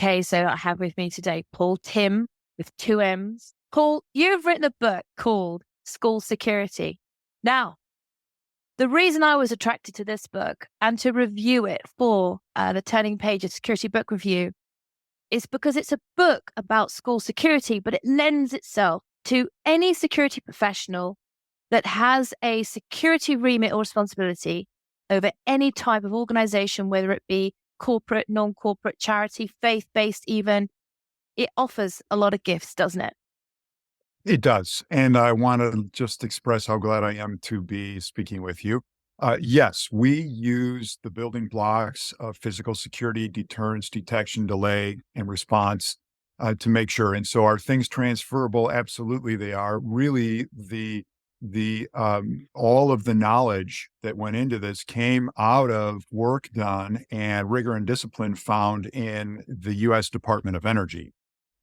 Okay, so I have with me today Paul Timm with two M's. Paul, you've written a book called School Security. Now, the reason I was attracted to this book and to review it for the Turning Pages Security Book Review is because it's a book about school security, but it lends itself to any security professional that has a security remit or responsibility over any type of organization, whether it be corporate, non-corporate, charity, faith-based even. It offers a lot of gifts, doesn't it? It does. And I want to just express how glad I am to be speaking with you. Yes, we use the building blocks of physical security, deterrence, detection, delay, and response to make sure. And so are things transferable? Absolutely, they are. Really, the all of the knowledge that went into this came out of work done and rigor and discipline found in the U.S. Department of Energy,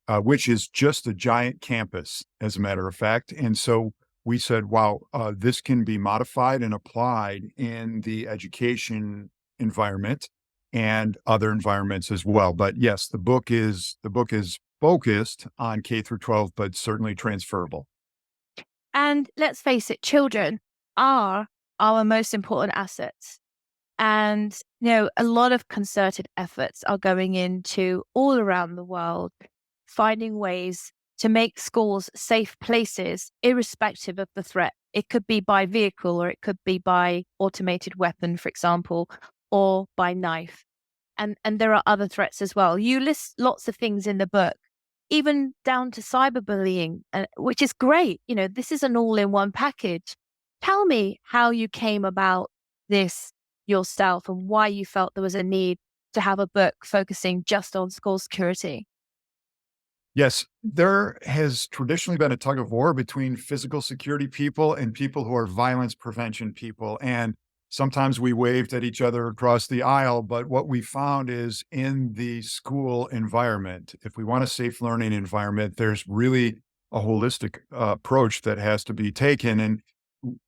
which is just a giant campus, as a matter of fact. And so we said, wow, this can be modified and applied in the education environment and other environments as well. But yes, the book is focused on K through 12, but certainly transferable. And let's face it, children are our most important assets. And, a lot of concerted efforts are going into all around the world, finding ways to make schools safe places, irrespective of the threat. It could be by vehicle, or it could be by automated weapon, for example, or by knife. And there are other threats as well. You list lots of things in the book, even down to cyberbullying, which is great. This is an all-in-one package. Tell me how you came about this yourself and why you felt there was a need to have a book focusing just on school security. Yes, there has traditionally been a tug of war between physical security people and people who are violence prevention people. And sometimes we waved at each other across the aisle. But what we found is in the school environment, if we want a safe learning environment, there's really a holistic approach that has to be taken. And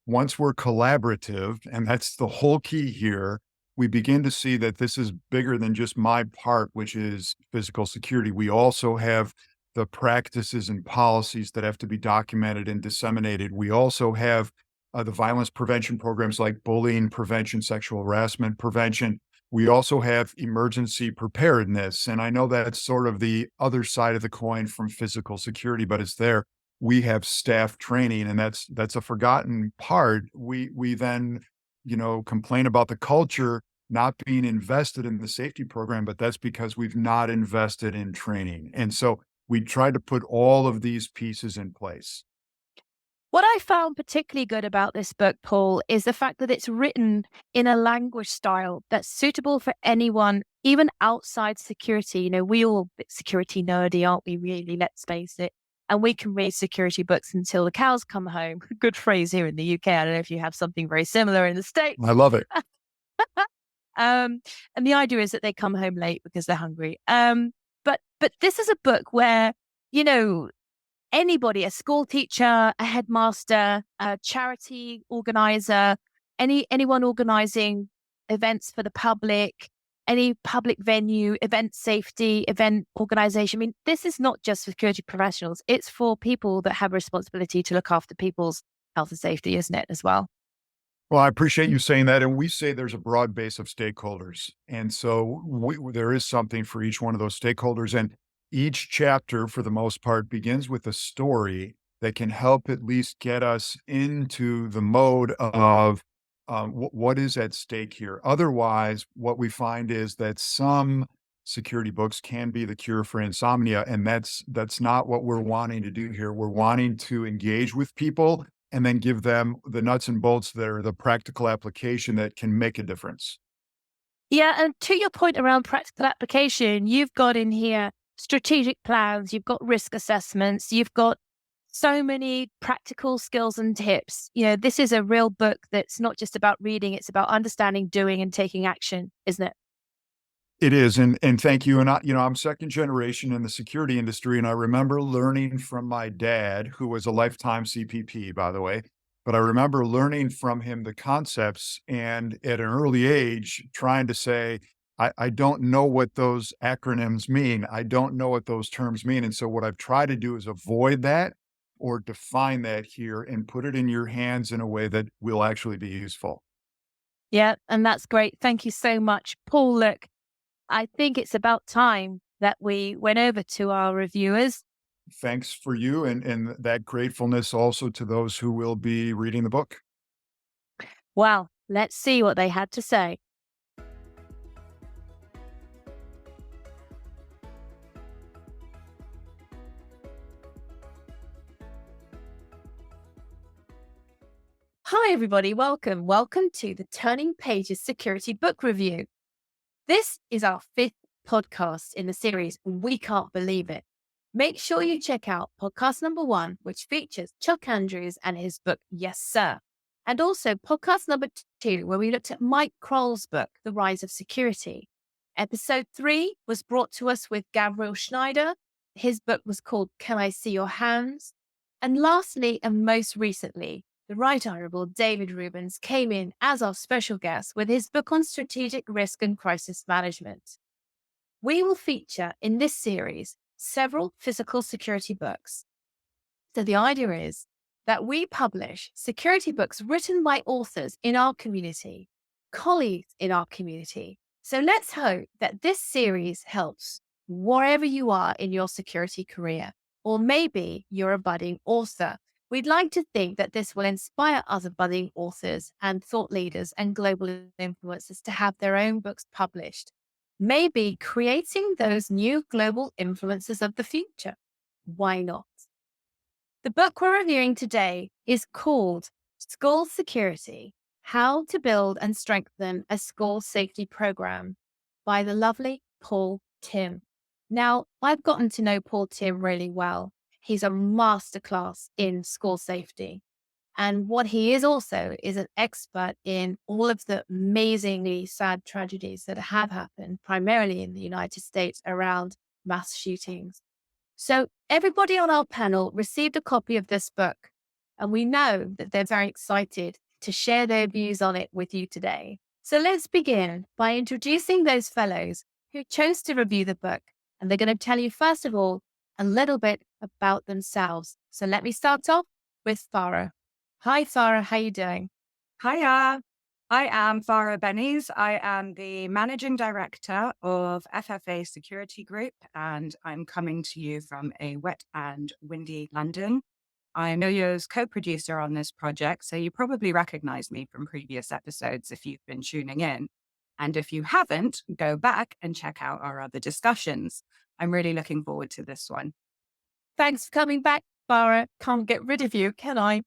once we're collaborative, and that's the whole key here, we begin to see that this is bigger than just my part, which is physical security. We also have the practices and policies that have to be documented and disseminated. We also have the violence prevention programs like bullying prevention, sexual harassment prevention. We also have emergency preparedness. And I know that's sort of the other side of the coin from physical security, but it's there. We have staff training, and that's a forgotten part. We then, complain about the culture not being invested in the safety program, but that's because we've not invested in training. And so we try to put all of these pieces in place. What I found particularly good about this book, Paul, is the fact that it's written in a language style that's suitable for anyone, even outside security. We all a bit security nerdy, aren't we, really? Let's face it. And we can read security books until the cows come home. Good phrase here in the UK. I don't know if you have something very similar in the States. I love it. And the idea is that they come home late because they're hungry. But this is a book where, you know, anybody, a school teacher, a headmaster, a charity organizer, anyone organizing events for the public, any public venue, event safety, event organization. I mean, this is not just for security professionals. It's for people that have a responsibility to look after people's health and safety, isn't it, as well? Well, I appreciate you saying that. And we say there's a broad base of stakeholders. And so there is something for each one of those stakeholders. And each chapter, for the most part, begins with a story that can help at least get us into the mode of what is at stake here. Otherwise, what we find is that some security books can be the cure for insomnia. And that's not what we're wanting to do here. We're wanting to engage with people and then give them the nuts and bolts that are the practical application that can make a difference. Yeah, and to your point around practical application, you've got in here strategic plans, you've got risk assessments, you've got so many practical skills and tips. This is a real book that's not just about reading, it's about understanding, doing, and taking action, isn't it? It is, and thank you. And I'm second generation in the security industry, and I remember learning from my dad, who was a lifetime CPP, by the way. But I remember learning from him the concepts, and at an early age, trying to say, I don't know what those acronyms mean. I don't know what those terms mean. And so what I've tried to do is avoid that or define that here and put it in your hands in a way that will actually be useful. Yeah, and that's great. Thank you so much, Paul. Look, I think it's about time that we went over to our reviewers. Thanks for you and that gratefulness also to those who will be reading the book. Well, let's see what they had to say. Hi, everybody. Welcome. Welcome to the Turning Pages Security Book Review. This is our fifth podcast in the series. We can't believe it. Make sure you check out podcast number 1, which features Chuck Andrews and his book, Yes, Sir. And also podcast number 2, where we looked at Mike Kroll's book, The Rise of Security. Episode 3 was brought to us with Gabriel Schneider. His book was called Can I See Your Hands? And lastly, and most recently, the Right Honourable David Rubens came in as our special guest with his book on strategic risk and crisis management. We will feature in this series several physical security books. So the idea is that we publish security books written by authors in our community, colleagues in our community. So let's hope that this series helps wherever you are in your security career, or maybe you're a budding author. We'd like to think that this will inspire other budding authors and thought leaders and global influencers to have their own books published, maybe creating those new global influencers of the future. Why not? The book we're reviewing today is called School Security: How to Build and Strengthen a School Safety Program by the lovely Paul Timm. Now, I've gotten to know Paul Timm really well. He's a masterclass in school safety. And what he is also is an expert in all of the amazingly sad tragedies that have happened, primarily in the United States, around mass shootings. So everybody on our panel received a copy of this book, and we know that they're very excited to share their views on it with you today. So let's begin by introducing those fellows who chose to review the book, and they're going to tell you, first of all, a little bit about themselves. So let me start off with Farah. Hi, Farah. How you doing? Hiya, I am Farah Bennies. I am the Managing Director of FFA Security Group, and I'm coming to you from a wet and windy London. I'm Yo-Yo's co-producer on this project, so you probably recognize me from previous episodes if you've been tuning in. And if you haven't, go back and check out our other discussions. I'm really looking forward to this one. Thanks for coming back, Farah. Can't get rid of you, can I?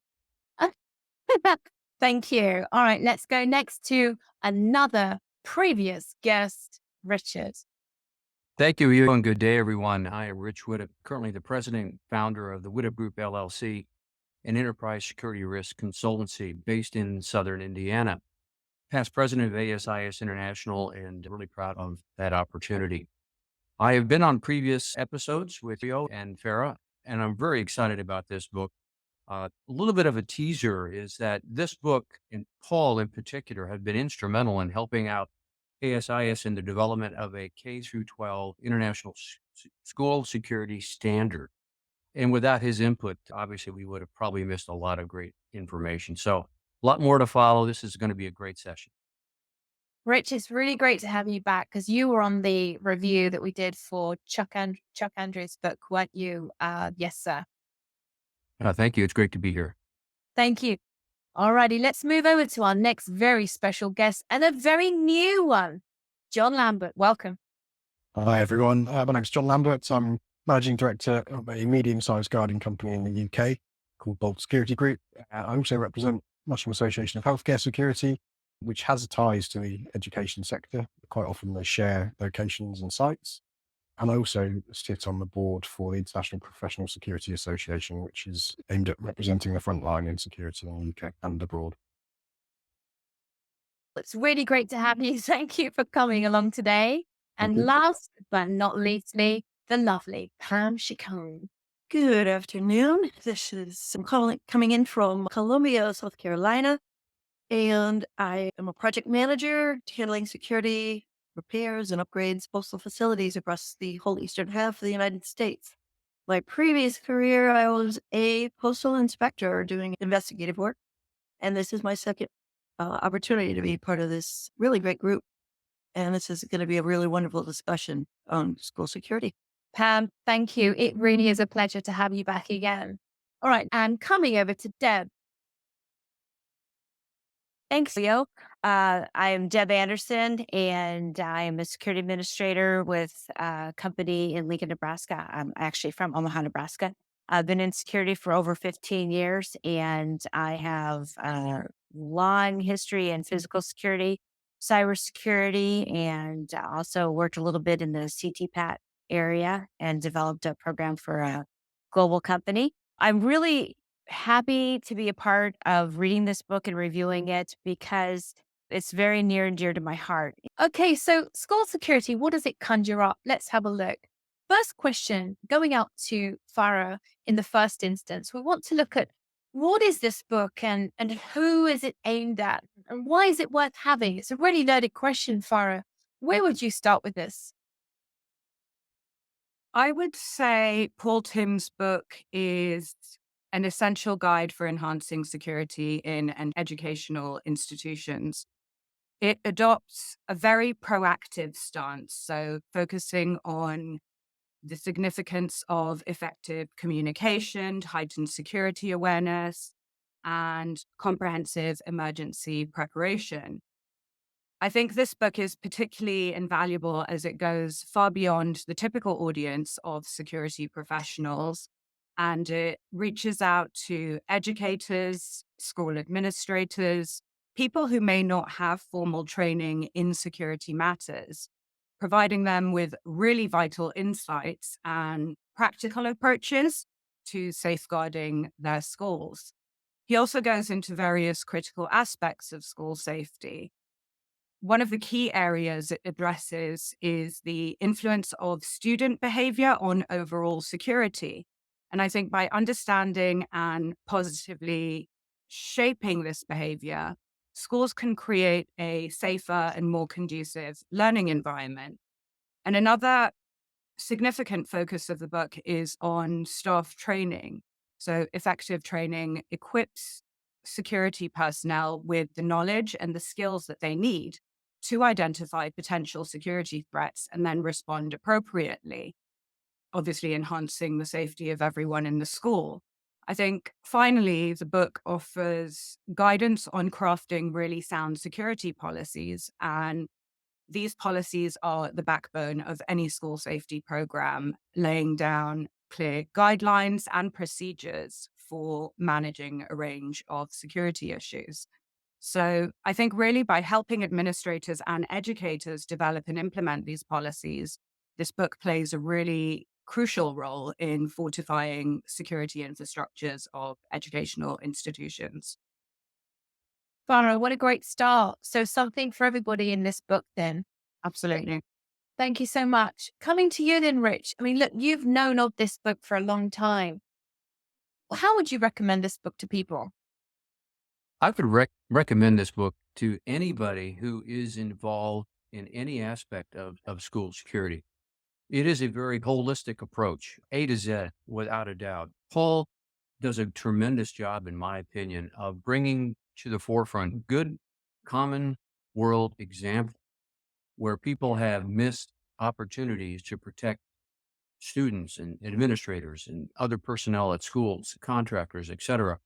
Thank you. All right, let's go next to another previous guest, Richard. Thank you, Hugh, and good day, everyone. I am Rich Widdop, currently the president and founder of the Widdop Group, LLC, an enterprise security risk consultancy based in Southern Indiana. Past president of ASIS International, and really proud of that opportunity. I have been on previous episodes with Rio and Farah, and I'm very excited about this book. A little bit of a teaser is that this book, and Paul in particular, have been instrumental in helping out ASIS in the development of a K through 12 international school security standard. And without his input, obviously, we would have probably missed a lot of great information. So a lot more to follow. This is going to be a great session. Rich, it's really great to have you back because you were on the review that we did for Chuck Andrews' book, weren't you? Yes, sir. Thank you. It's great to be here. Thank you. All righty, let's move over to our next very special guest and a very new one, John Lambert. Welcome. Hi, everyone. My name's John Lambert. I'm Managing Director of a medium-sized guarding company in the UK called Bolt Security Group. I also represent National Association of Healthcare Security, which has ties to the education sector. Quite often they share locations and sites. And I also sit on the board for the International Professional Security Association, which is aimed at representing the front line in security in the UK and abroad. It's really great to have you. Thank you for coming along today. And last but not leastly, the lovely Pam Chicone. Good afternoon. This is coming in from Columbia, South Carolina, and I am a project manager handling security repairs and upgrades postal facilities across the whole eastern half of the United States. My previous career, I was a postal inspector doing investigative work, and this is my second opportunity to be part of this really great group. And this is going to be a really wonderful discussion on school security. Pam, thank you. It really is a pleasure to have you back again. All right, and coming over to Deb. Thanks, Leo. I am Deb Anderson, and I am a security administrator with a company in Lincoln, Nebraska. I'm actually from Omaha, Nebraska. I've been in security for over 15 years, and I have a long history in physical security, cybersecurity, and also worked a little bit in the CTPAT area and developed a program for a global company. I'm really happy to be a part of reading this book and reviewing it because it's very near and dear to my heart. Okay, so school security, what does it conjure up? Let's have a look. First question, going out to Farah in the first instance, we want to look at what is this book and who is it aimed at and why is it worth having? It's a really loaded question, Farah. Where would you start with this? I would say Paul Timm's book is an essential guide for enhancing security in an educational institutions. It adopts a very proactive stance, so focusing on the significance of effective communication, heightened security awareness, and comprehensive emergency preparation. I think this book is particularly invaluable as it goes far beyond the typical audience of security professionals and it reaches out to educators, school administrators, people who may not have formal training in security matters, providing them with really vital insights and practical approaches to safeguarding their schools. He also goes into various critical aspects of school safety. One of the key areas it addresses is the influence of student behavior on overall security. And I think by understanding and positively shaping this behavior, schools can create a safer and more conducive learning environment. And another significant focus of the book is on staff training. So, effective training equips security personnel with the knowledge and the skills that they need to identify potential security threats and then respond appropriately, obviously enhancing the safety of everyone in the school. I think finally, the book offers guidance on crafting really sound security policies. And these policies are the backbone of any school safety program, laying down clear guidelines and procedures for managing a range of security issues. So I think really by helping administrators and educators develop and implement these policies, this book plays a really crucial role in fortifying security infrastructures of educational institutions. Farah, what a great start. So something for everybody in this book then. Absolutely. Thank you so much. Coming to you then, Rich. I mean, look, you've known of this book for a long time. How would you recommend this book to people? I would recommend this book to anybody who is involved in any aspect of school security. It is a very holistic approach, A to Z, without a doubt. Paul does a tremendous job, in my opinion, of bringing to the forefront good common world examples where people have missed opportunities to protect students and administrators and other personnel at schools, contractors, etc.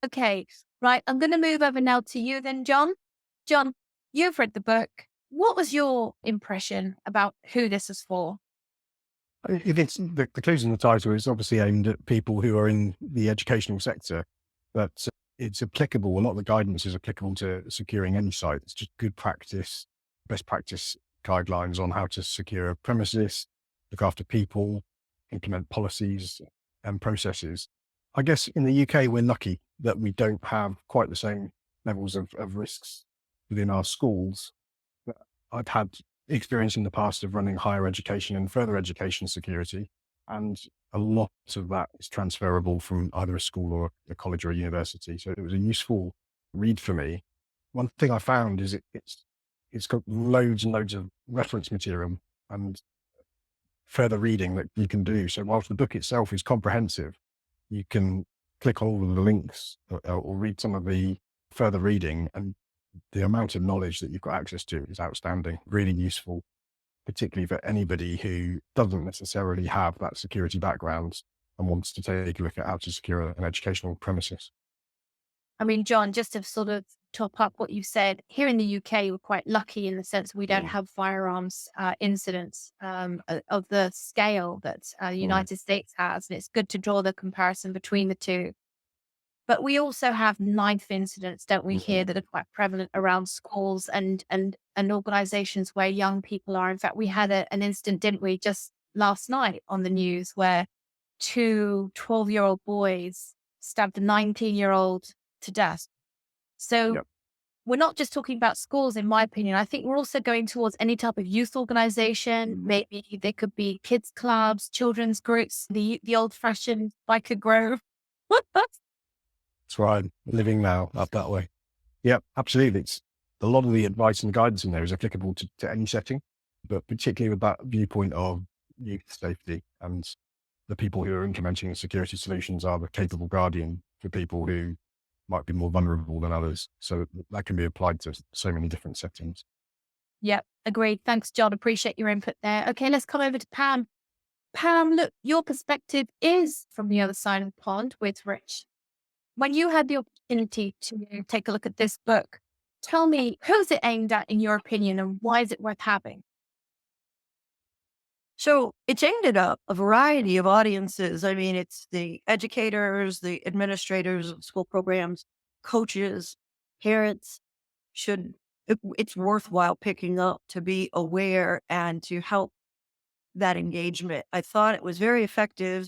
Okay, right. I'm going to move over now to you then, John. John, you've read the book. What was your impression about who this is for? If it's the clues in the title is obviously aimed at people who are in the educational sector, but it's applicable. A lot of the guidance is applicable to securing any site. It's just good practice, best practice guidelines on how to secure a premises, look after people, implement policies and processes. I guess in the UK, we're lucky that we don't have quite the same levels of risks within our schools. But I've had experience in the past of running higher education and further education security. And a lot of that is transferable from either a school or a college or a university. So it was a useful read for me. One thing I found is it's got loads and loads of reference material and further reading that you can do. So whilst the book itself is comprehensive, you can click all of the links or read some of the further reading, and the amount of knowledge that you've got access to is outstanding, really useful, particularly for anybody who doesn't necessarily have that security background and wants to take a look at how to secure an educational premises. I mean, John, just to sort of top up what you said, here in the UK, we're quite lucky in the sense we don't have firearms incidents of the scale that the United States has. And it's good to draw the comparison between the two. But we also have knife incidents, don't we, here that are quite prevalent around schools and organizations where young people are. In fact, we had an incident, didn't we, just last night on the news where two 12-year-old boys stabbed a 19-year-old to death. So Yep. we're not just talking about schools, in my opinion. I think we're also going towards any type of youth organization. Maybe they could be kids clubs, children's groups, the old-fashioned biker grove. That's why I'm living now up that way. Yeah, absolutely. It's a lot of the advice and guidance in there is applicable to any setting, but particularly with that viewpoint of youth safety, and the people who are implementing the security solutions are the capable guardian for people who might be more vulnerable than others. So that can be applied to so many different settings. Yeah, agreed. Thanks, John. Appreciate your input there. Okay, let's come over to Pam. Pam, look, your perspective is from the other side of the pond with Rich. When you had the opportunity to take a look at this book, tell me, who's it aimed at in your opinion and why is it worth having? So it's aimed at a variety of audiences. I mean, it's the educators, the administrators of school programs, coaches, parents it's worthwhile picking up to be aware and to help that engagement. I thought it was very effective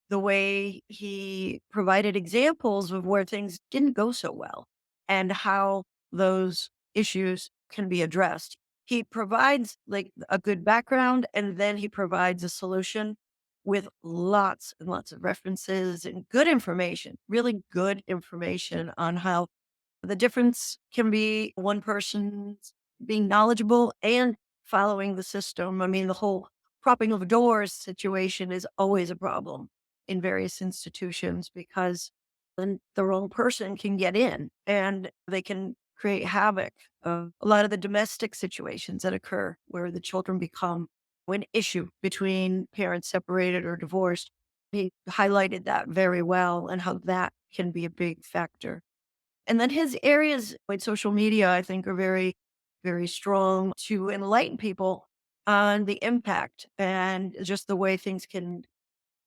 the way he provided examples of where things didn't go so well and how those issues can be addressed. He provides like a good background, and then he provides a solution with lots and lots of references and good information, really good information on how the difference can be one person being knowledgeable and following the system. I mean, the whole propping of doors situation is always a problem in various institutions because then the wrong person can get in and they can create havoc. A lot of the domestic situations that occur where the children become an issue between parents separated or divorced. He highlighted that very well and how that can be a big factor. And then his areas with social media, I think, are very, very strong to enlighten people on the impact and just the way things can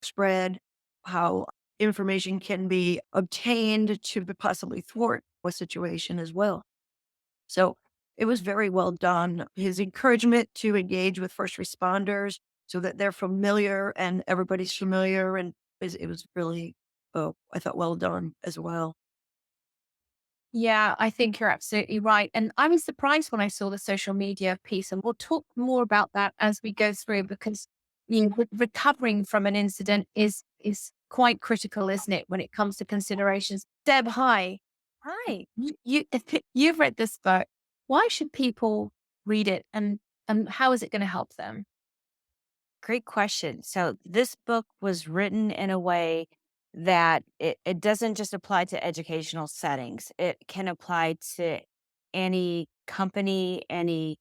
spread, how information can be obtained to possibly thwart a situation as well. So it was very well done. His encouragement to engage with first responders so that they're familiar and everybody's familiar. And it was really, I thought, well done as well. Yeah, I think you're absolutely right. And I was surprised when I saw the social media piece, and we'll talk more about that as we go through because recovering from an incident is quite critical, isn't it, when it comes to considerations. Deb, hi. Hi. You've read this book. Why should people read it and how is it going to help them? Great question. So this book was written in a way that it doesn't just apply to educational settings. It can apply to any company, any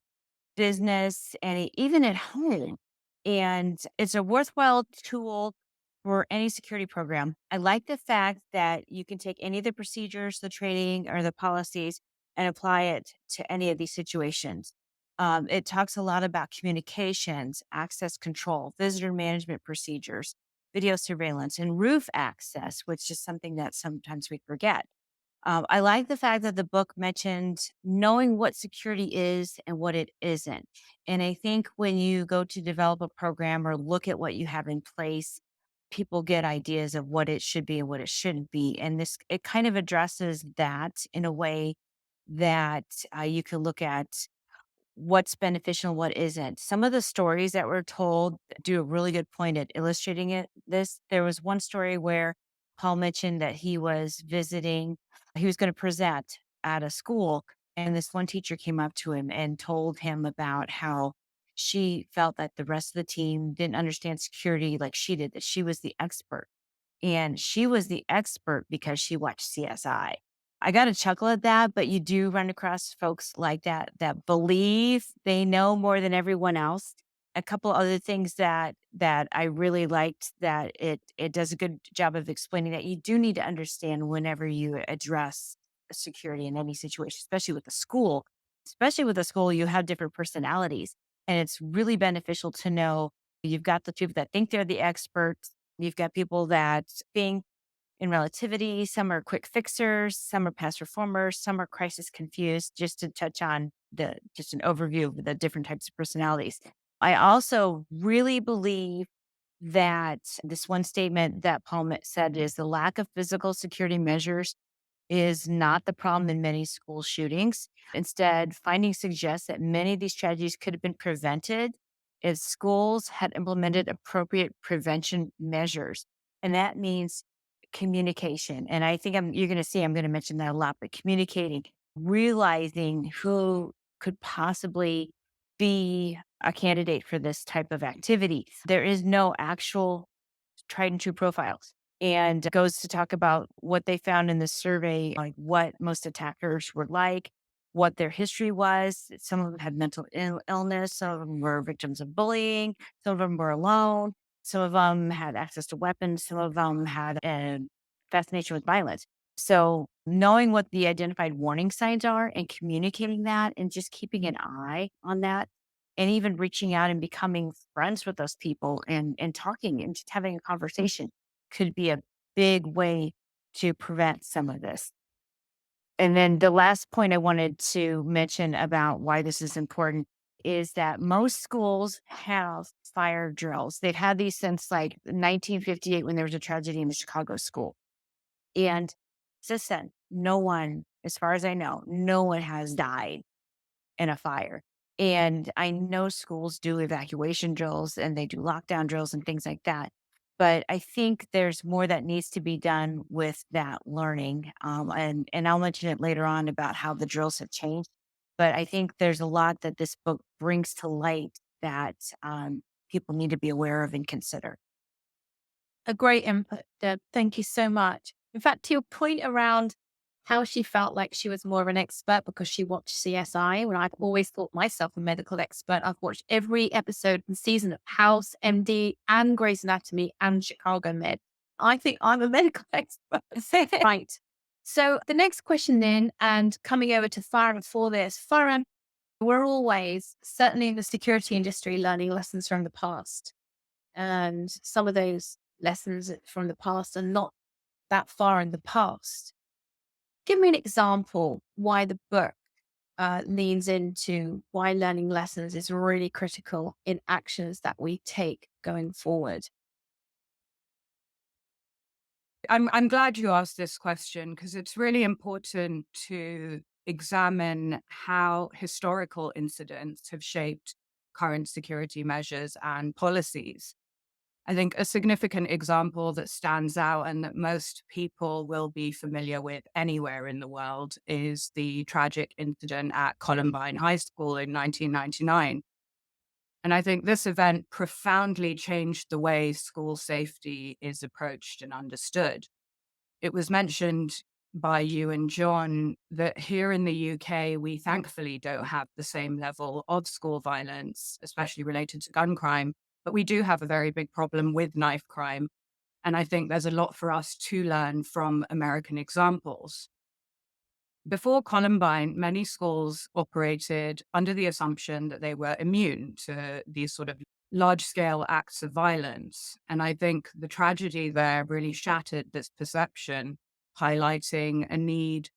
business, any even at home. And it's a worthwhile tool for any security program. I like the fact that you can take any of the procedures, the training, or the policies and apply it to any of these situations. It talks a lot about communications, access control, visitor management procedures, video surveillance, and roof access, which is something that sometimes we forget. I like the fact that the book mentioned knowing what security is and what it isn't. And I think when you go to develop a program or look at what you have in place, people get ideas of what it should be and what it shouldn't be. And this, it kind of addresses that in a way that you can look at what's beneficial and what isn't. Some of the stories that were told do a really good point at illustrating it. There was one story where Paul mentioned that he was going to present at a school And this one teacher came up to him and told him about how she felt that the rest of the team didn't understand security like she did, that she was the expert. And she was the expert because she watched CSI. I got to chuckle at that, but you do run across folks like that that believe they know more than everyone else. A couple other things that I really liked, that it does a good job of explaining that you do need to understand whenever you address security in any situation, especially with the school. Especially with a school, you have different personalities, and it's really beneficial to know you've got the people that think they're the experts. You've got people that think in relativity. Some are quick fixers, some are past reformers, some are crisis confused, just to touch on just an overview of the different types of personalities. I also really believe that this one statement that Paul said is the lack of physical security measures is not the problem in many school shootings. Instead, findings suggest that many of these tragedies could have been prevented if schools had implemented appropriate prevention measures. And that means communication. And I think you're going to see, I'm going to mention that a lot, but communicating, realizing who could possibly be a candidate for this type of activity. There is no actual tried and true profiles, and goes to talk about what they found in the survey, like what most attackers were like, what their history was. Some of them had mental illness, some of them were victims of bullying, some of them were alone, some of them had access to weapons, some of them had a fascination with violence. So knowing what the identified warning signs are and communicating that and just keeping an eye on that, and even reaching out and becoming friends with those people and talking and just having a conversation could be a big way to prevent some of this. And then the last point I wanted to mention about why this is important is that most schools have fire drills. They've had these since like 1958 when there was a tragedy in the Chicago school. And since then, no one, as far as I know, no one has died in a fire. And I know schools do evacuation drills and they do lockdown drills and things like that. But I think there's more that needs to be done with that learning. And I'll mention it later on about how the drills have changed. But I think there's a lot that this book brings to light that people need to be aware of and consider. A great input, Deb. Thank you so much. In fact, to your point around how she felt like she was more of an expert because she watched CSI, when I've always thought myself a medical expert. I've watched every episode and season of House, MD, and Grey's Anatomy and Chicago Med. I think I'm a medical expert. Right. So the next question then, and coming over to Farhan for this, Farhan, we're always, certainly in the security industry, learning lessons from the past. And some of those lessons from the past are not that far in the past. Give me an example why the book leans into why learning lessons is really critical in actions that we take going forward. I'm glad you asked this question because it's really important to examine how historical incidents have shaped current security measures and policies. I think a significant example that stands out and that most people will be familiar with anywhere in the world is the tragic incident at Columbine High School in 1999. And I think this event profoundly changed the way school safety is approached and understood. It was mentioned by you and John that here in the UK, we thankfully don't have the same level of school violence, especially related to gun crime, but we do have a very big problem with knife crime. And I think there's a lot for us to learn from American examples. Before Columbine, many schools operated under the assumption that they were immune to these sort of large scale acts of violence. And I think the tragedy there really shattered this perception, highlighting a need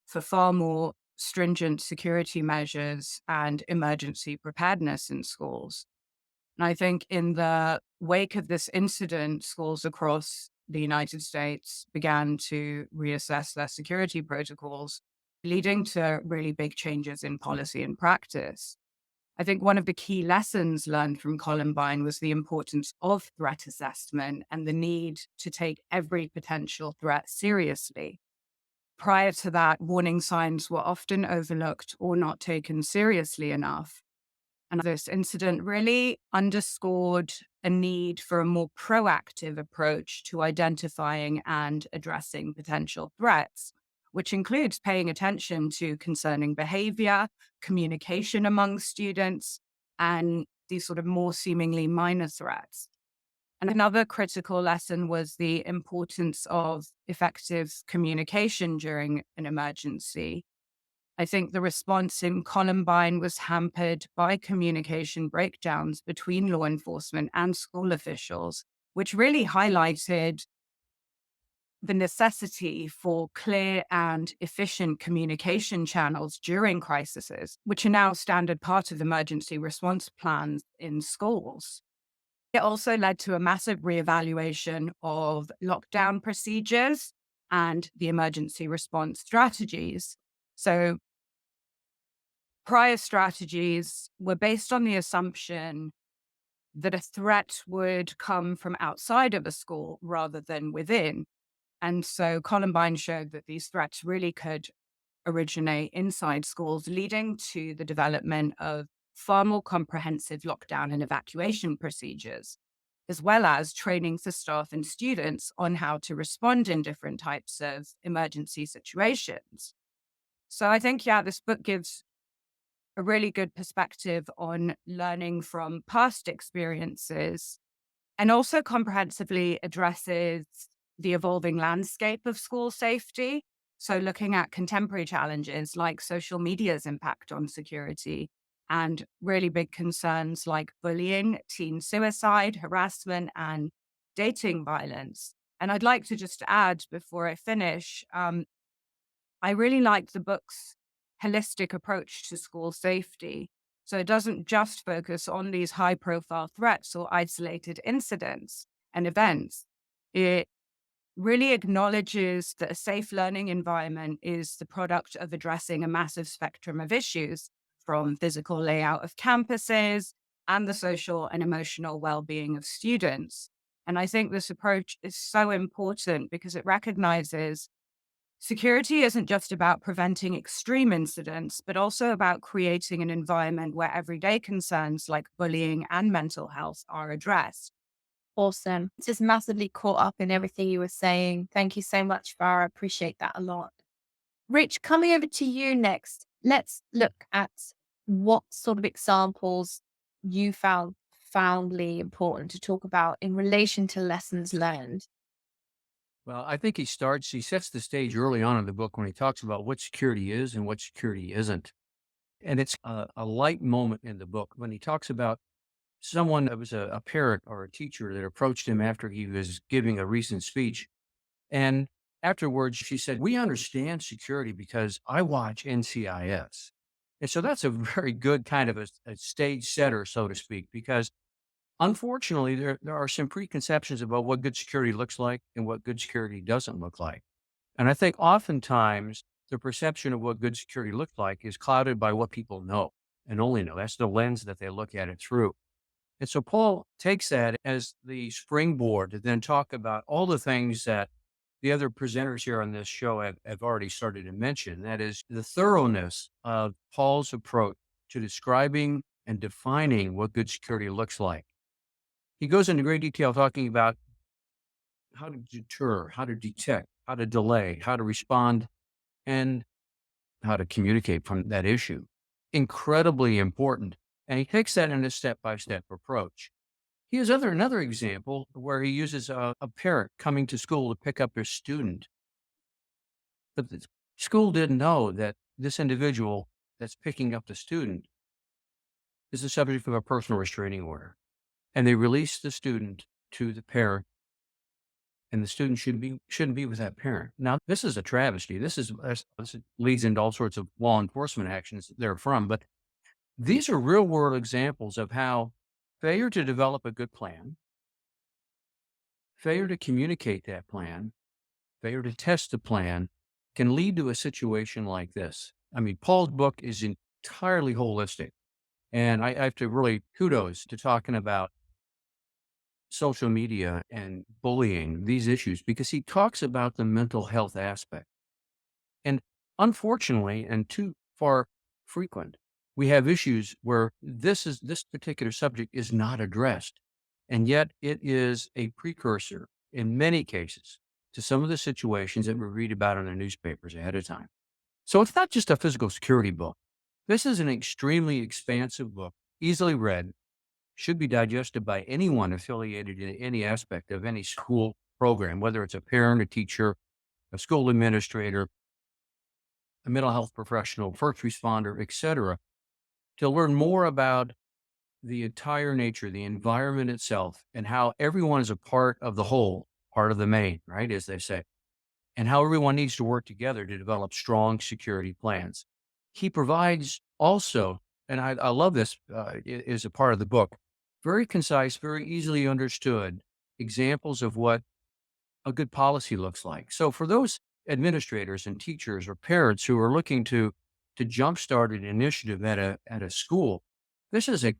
for far more stringent security measures and emergency preparedness in schools. And I think in the wake of this incident, schools across the United States began to reassess their security protocols, leading to really big changes in policy and practice. I think one of the key lessons learned from Columbine was the importance of threat assessment and the need to take every potential threat seriously. prior to that, warning signs were often overlooked or not taken seriously enough. And this incident really underscored a need for a more proactive approach to identifying and addressing potential threats, which includes paying attention to concerning behavior, communication among students, and these sort of more seemingly minor threats. And another critical lesson was the importance of effective communication during an emergency. I think the response in Columbine was hampered by communication breakdowns between law enforcement and school officials, which really highlighted the necessity for clear and efficient communication channels during crises, which are now standard part of emergency response plans in schools. It also led to a massive reevaluation of lockdown procedures and the emergency response strategies. So, prior strategies were based on the assumption that a threat would come from outside of a school rather than within. And so Columbine showed that these threats really could originate inside schools, leading to the development of far more comprehensive lockdown and evacuation procedures, as well as training for staff and students on how to respond in different types of emergency situations. So I think, yeah, this book gives a really good perspective on learning from past experiences and also comprehensively addresses the evolving landscape of school safety. So, looking at contemporary challenges like social media's impact on security and really big concerns like bullying, teen suicide, harassment, and dating violence. And I'd like to just add before I finish, I really liked the book's holistic approach to school safety. So it doesn't just focus on these high profile threats or isolated incidents and events. It really acknowledges that a safe learning environment is the product of addressing a massive spectrum of issues, from physical layout of campuses and the social and emotional well-being of students. And I think this approach is so important because it recognizes security isn't just about preventing extreme incidents, but also about creating an environment where everyday concerns like bullying and mental health are addressed. Awesome. Just massively caught up in everything you were saying. Thank you so much, Farah. I appreciate that a lot. Rich, coming over to you next, let's look at what sort of examples you found profoundly important to talk about in relation to lessons learned. Well, I think he sets the stage early on in the book when he talks about what security is and what security isn't. And it's a light moment in the book when he talks about someone that was a parent or a teacher that approached him after he was giving a recent speech. And afterwards, she said, "We understand security because I watch NCIS." And so that's a very good kind of a stage setter, so to speak, because unfortunately, there are some preconceptions about what good security looks like and what good security doesn't look like. And I think oftentimes the perception of what good security looks like is clouded by what people know and only know. That's the lens that they look at it through. And so Paul takes that as the springboard to then talk about all the things that the other presenters here on this show have already started to mention. That is the thoroughness of Paul's approach to describing and defining what good security looks like. He goes into great detail talking about how to deter, how to detect, how to delay, how to respond, and how to communicate from that issue. Incredibly important. And he takes that in a step-by-step approach. He has another example where he uses a parent coming to school to pick up their student. But the school didn't know that this individual that's picking up the student is the subject of a personal restraining order. And they release the student to the parent, and the student shouldn't be with that parent. Now, this is a travesty. This leads into all sorts of law enforcement actions therefrom. But these are real world examples of how failure to develop a good plan, failure to communicate that plan, failure to test the plan can lead to a situation like this. I mean, Paul's book is entirely holistic. And I have to really kudos to talking about social media and bullying, these issues, because he talks about the mental health aspect. unfortunately, and too far frequent, we have issues where this particular subject is not addressed. And yet it is a precursor in many cases to some of the situations that we read about in the newspapers ahead of time. So it's not just a physical security book. This is an extremely expansive book, easily read, should be digested by anyone affiliated in any aspect of any school program, whether it's a parent, a teacher, a school administrator, a mental health professional, first responder, etc., to learn more about the entire nature, the environment itself, and how everyone is a part of the whole, part of the main, right, as they say, and how everyone needs to work together to develop strong security plans. He provides also, and I love this, is a part of the book, very concise, very easily understood examples of what a good policy looks like. So for those administrators and teachers or parents who are looking to jumpstart an initiative at a school, this is a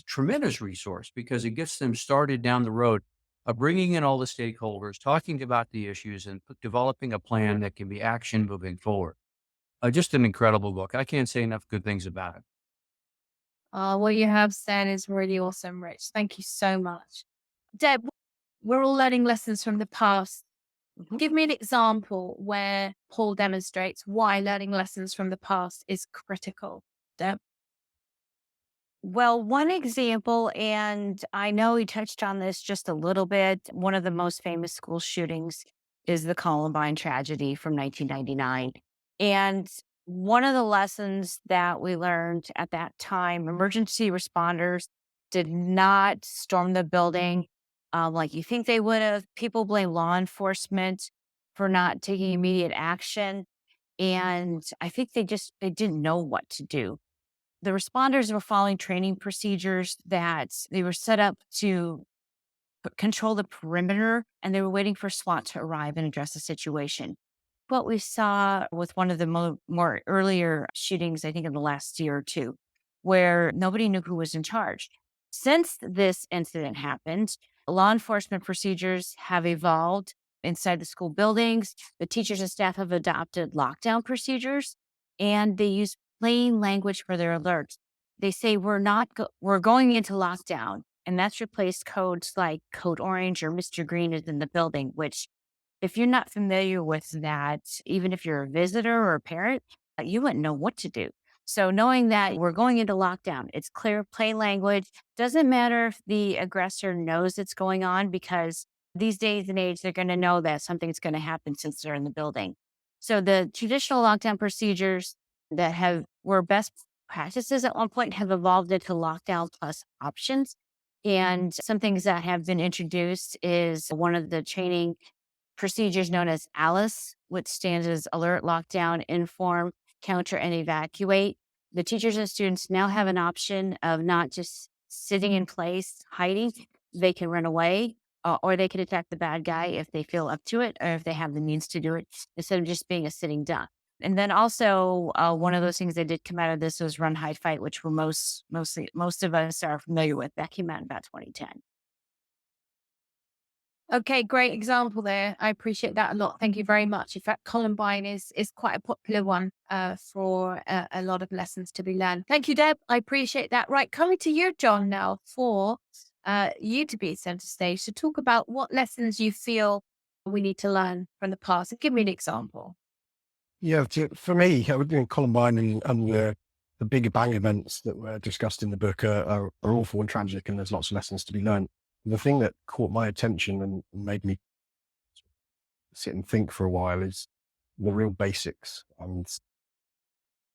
tremendous resource because it gets them started down the road of bringing in all the stakeholders, talking about the issues, and developing a plan that can be action moving forward. Just an incredible book. I can't say enough good things about it. What you have said is really awesome, Rich. Thank you so much. Deb, we're all learning lessons from the past. Give me an example where Paul demonstrates why learning lessons from the past is critical. Deb? Well, one example, and I know he touched on this just a little bit, one of the most famous school shootings is the Columbine tragedy from 1999. And one of the lessons that we learned at that time, emergency responders did not storm the building like you think they would have. People blame law enforcement for not taking immediate action. And I think they didn't know what to do. The responders were following training procedures that they were set up to control the perimeter, and they were waiting for SWAT to arrive and address the situation. What we saw with one of the more earlier shootings, I think in the last year or two, where nobody knew who was in charge. Since this incident happened, law enforcement procedures have evolved inside the school buildings. The teachers and staff have adopted lockdown procedures, and they use plain language for their alerts. They say we're going into lockdown, and that's replaced codes like Code Orange or Mr. Green is in the building, which if you're not familiar with that, even if you're a visitor or a parent, you wouldn't know what to do. So knowing that we're going into lockdown, it's clear, plain language. Doesn't matter if the aggressor knows it's going on because these days and age, they're going to know that something's going to happen since they're in the building. So the traditional lockdown procedures that were best practices at one point have evolved into lockdown plus options. And some things that have been introduced is one of the training procedures known as ALICE, which stands as Alert, Lockdown, Inform, Counter, and Evacuate. The teachers and students now have an option of not just sitting in place, hiding. They can run away, or they can attack the bad guy if they feel up to it, or if they have the means to do it, instead of just being a sitting duck. And then also, one of those things that did come out of this was Run, Hide, Fight, which we're most of us are familiar with. That came out in about 2010. Okay, great example there. I appreciate that a lot. Thank you very much. In fact, Columbine is quite a popular one for a lot of lessons to be learned. Thank you, Deb. I appreciate that. Right, coming to you, John, now for you to be center stage to talk about what lessons you feel we need to learn from the past. Give me an example. Yeah, for me, I would think Columbine and the bigger bang events that were discussed in the book are awful and tragic, and there's lots of lessons to be learned. The thing that caught my attention and made me sit and think for a while is the real basics. And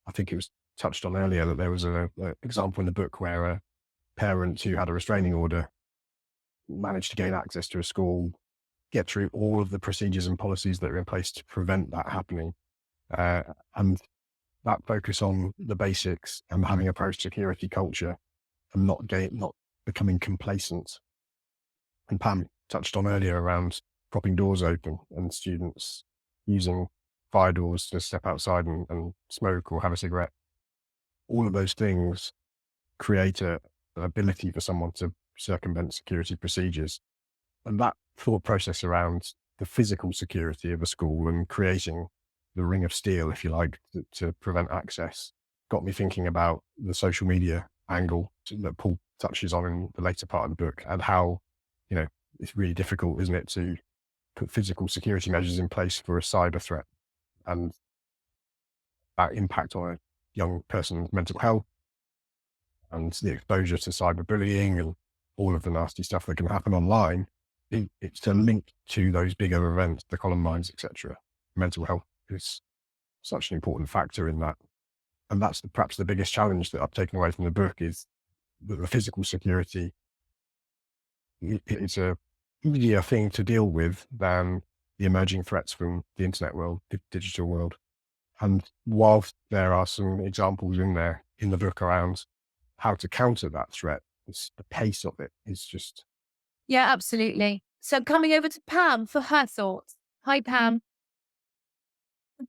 I think it was touched on earlier that there was an example in the book where a parent who had a restraining order managed to gain access to a school, get through all of the procedures and policies that are in place to prevent that happening. And that focus on the basics and having a pro-security culture and not becoming complacent. And Pam touched on earlier around propping doors open and students using fire doors to step outside and smoke or have a cigarette. All of those things create an ability for someone to circumvent security procedures. And that thought process around the physical security of a school and creating the ring of steel, if you like, to prevent access, got me thinking about the social media angle that Paul touches on in the later part of the book, and how, you know, it's really difficult, isn't it, to put physical security measures in place for a cyber threat, and that impact on a young person's mental health and the exposure to cyberbullying and all of the nasty stuff that can happen online. It's to link to those bigger events, the Columbines, etc. Mental health is such an important factor in that. And that's perhaps the biggest challenge that I've taken away from the book, is that the physical security, it's a easier thing to deal with than the emerging threats from the internet world, the digital world. And whilst there are some examples in there in the book around how to counter that threat, the pace of it is just. Yeah, absolutely. So coming over to Pam for her thoughts. Hi, Pam.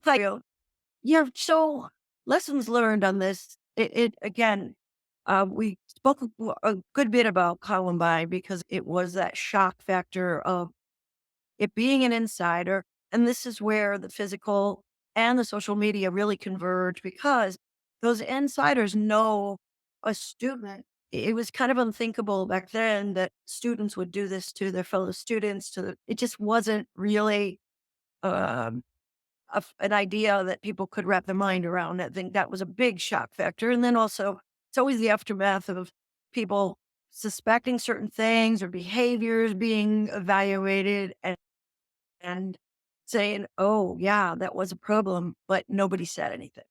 Thank you. Yeah, so lessons learned on this. It again, we spoke a good bit about Columbine because it was that shock factor of it being an insider. And this is where the physical and the social media really converge, because those insiders know a student. It was kind of unthinkable back then that students would do this to their fellow students. It just wasn't really um, an idea that people could wrap their mind around. I think that was a big shock factor. And then also, it's always the aftermath of people suspecting certain things or behaviors being evaluated, and saying, oh, yeah, that was a problem, but nobody said anything.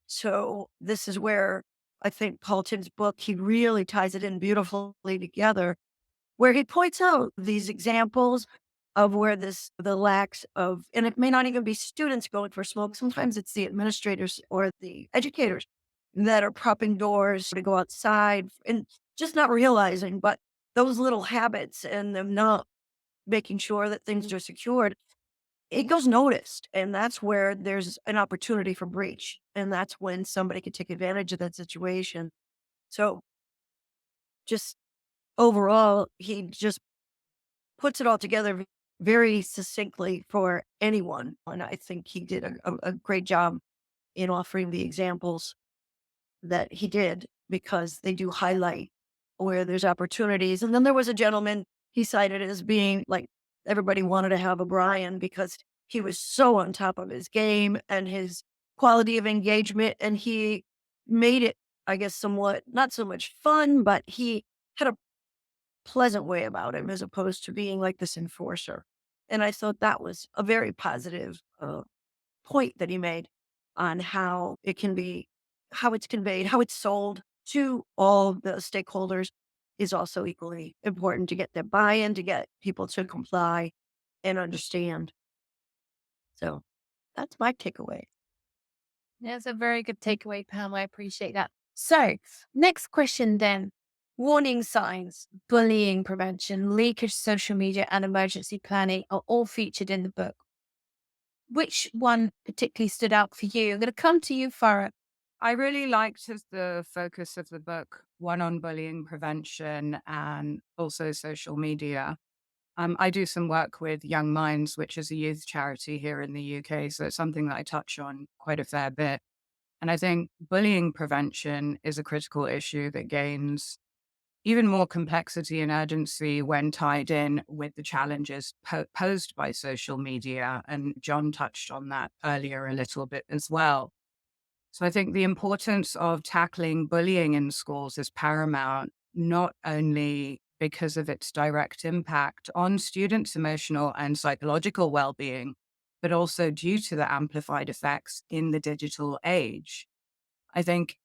So this is where I think Paul Timm's book, he really ties it in beautifully together, where he points out these examples of where the lacks of, and it may not even be students going for smoke. Sometimes it's the administrators or the educators that are propping doors to go outside and just not realizing, but those little habits and them not making sure that things are secured, it goes noticed. And that's where there's an opportunity for breach. And that's when somebody could take advantage of that situation. So just overall, he just puts it all together very succinctly for anyone. And I think he did a great job in offering the examples that he did, because they do highlight where there's opportunities. And then there was a gentleman he cited as being like, everybody wanted to have a Brian because he was so on top of his game and his quality of engagement. And he made it, I guess, somewhat not so much fun, but he had a pleasant way about him as opposed to being like this enforcer. And I thought that was a very positive point that he made on how it can be, how it's conveyed, how it's sold to all the stakeholders is also equally important to get their buy-in, to get people to comply and understand. So that's my takeaway. That's a very good takeaway, Pam. I appreciate that. So, next question then. Warning signs, bullying prevention, leakage, social media, and emergency planning are all featured in the book. Which one particularly stood out for you? I'm going to come to you, Farah. I really liked the focus of the book, one on bullying prevention and also social media. I do some work with Young Minds, which is a youth charity here in the UK. So it's something that I touch on quite a fair bit. And I think bullying prevention is a critical issue that gains even more complexity and urgency when tied in with the challenges posed by social media. And John touched on that earlier a little bit as well. So I think the importance of tackling bullying in schools is paramount, not only because of its direct impact on students' emotional and psychological well-being, but also due to the amplified effects in the digital age. I think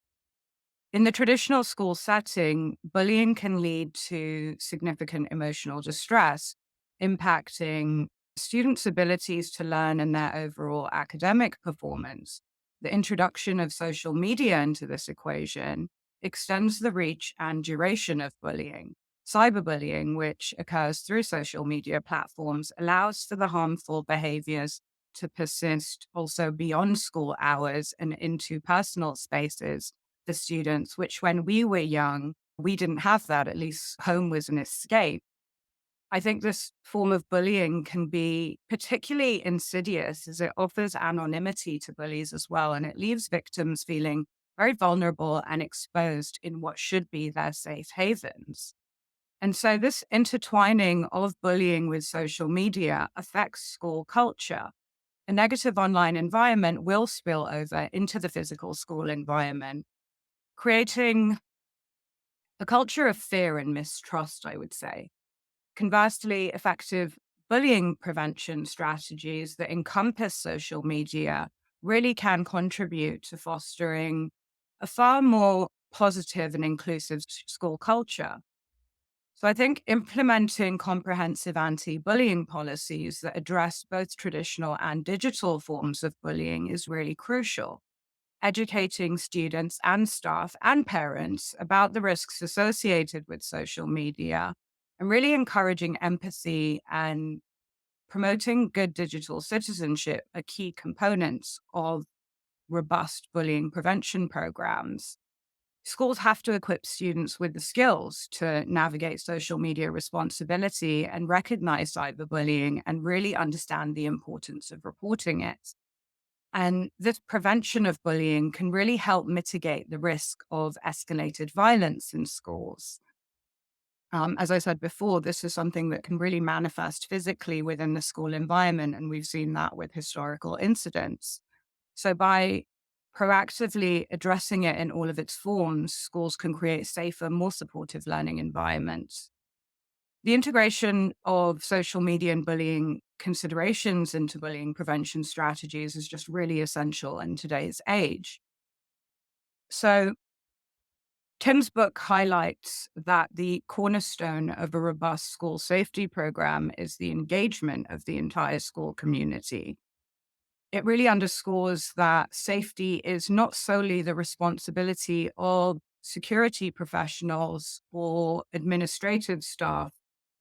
in the traditional school setting, bullying can lead to significant emotional distress, impacting students' abilities to learn and their overall academic performance. The introduction of social media into this equation extends the reach and duration of bullying. Cyberbullying, which occurs through social media platforms, allows for the harmful behaviors to persist also beyond school hours and into personal spaces for students, which when we were young, we didn't have that. At least home was an escape. I think this form of bullying can be particularly insidious as it offers anonymity to bullies as well, and it leaves victims feeling very vulnerable and exposed in what should be their safe havens. And so, this intertwining of bullying with social media affects school culture. A negative online environment will spill over into the physical school environment, creating a culture of fear and mistrust, I would say. Conversely, effective bullying prevention strategies that encompass social media really can contribute to fostering a far more positive and inclusive school culture. So I think implementing comprehensive anti-bullying policies that address both traditional and digital forms of bullying is really crucial. Educating students and staff and parents about the risks associated with social media and really encouraging empathy and promoting good digital citizenship are key components of robust bullying prevention programs. Schools have to equip students with the skills to navigate social media responsibility and recognize cyberbullying and really understand the importance of reporting it. And this prevention of bullying can really help mitigate the risk of escalated violence in schools. As I said before, this is something that can really manifest physically within the school environment, and we've seen that with historical incidents. So, by proactively addressing it in all of its forms, schools can create safer, more supportive learning environments. The integration of social media and bullying considerations into bullying prevention strategies is just really essential in today's age. So, Tim's book highlights that the cornerstone of a robust school safety program is the engagement of the entire school community. It really underscores that safety is not solely the responsibility of security professionals or administrative staff,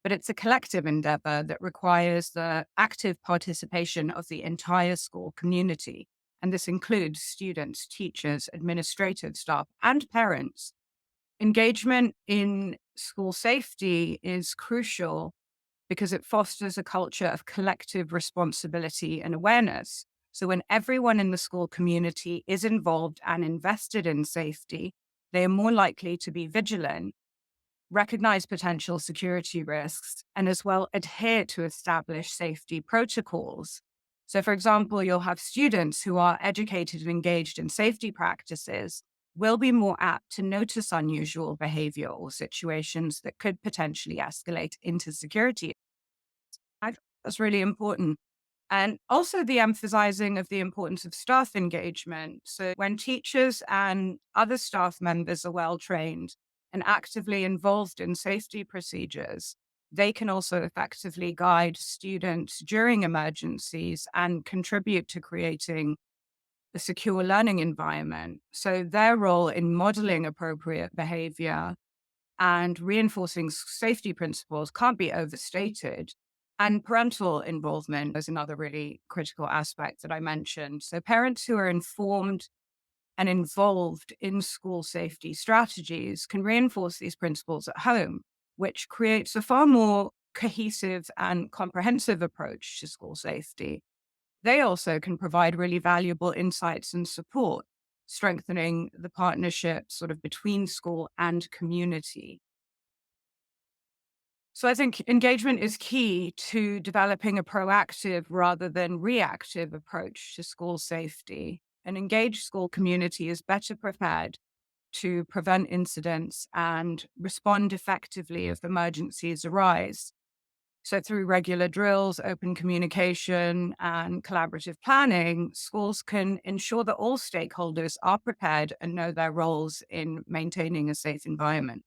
but it's a collective endeavor that requires the active participation of the entire school community. And this includes students, teachers, administrative staff, and parents. Engagement in school safety is crucial because it fosters a culture of collective responsibility and awareness. So, when everyone in the school community is involved and invested in safety, they are more likely to be vigilant, recognize potential security risks, and as well adhere to established safety protocols. So, for example, you'll have students who are educated and engaged in safety practices will be more apt to notice unusual behavior or situations that could potentially escalate into security. I think that's really important. And also the emphasizing of the importance of staff engagement. So when teachers and other staff members are well trained and actively involved in safety procedures, they can also effectively guide students during emergencies and contribute to creating a secure learning environment. So their role in modeling appropriate behavior and reinforcing safety principles can't be overstated. And parental involvement is another really critical aspect that I mentioned. So, parents who are informed and involved in school safety strategies can reinforce these principles at home, which creates a far more cohesive and comprehensive approach to school safety. They also can provide really valuable insights and support, strengthening the partnership sort of between school and community. So I think engagement is key to developing a proactive rather than reactive approach to school safety. An engaged school community is better prepared to prevent incidents and respond effectively if emergencies arise. So through regular drills, open communication, and collaborative planning, schools can ensure that all stakeholders are prepared and know their roles in maintaining a safe environment.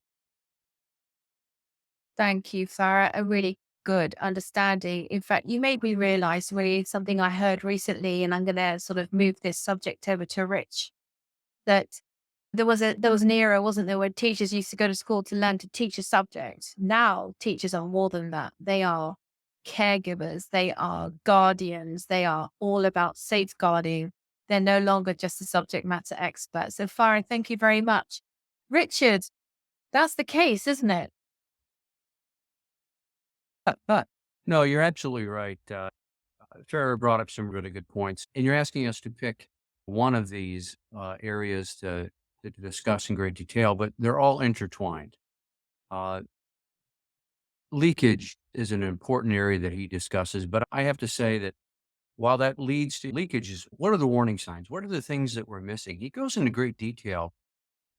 Thank you, Sarah. A really good understanding. In fact, you made me realize really something I heard recently, and I'm going to sort of move this subject over to Rich. That there was an era, wasn't there, where teachers used to go to school to learn to teach a subject. Now teachers are more than that. They are caregivers, they are guardians, they are all about safeguarding. They're no longer just a subject matter expert. So Farah, thank you very much. Richard, that's the case, isn't it? No, you're absolutely right. Farrah brought up some really good points, and you're asking us to pick one of these areas to discuss in great detail, but they're all intertwined. Uh, Leakage is an important area that he discusses, but I have to say that while that leads to leakages, what are the warning signs? What are the things that we're missing? He goes into great detail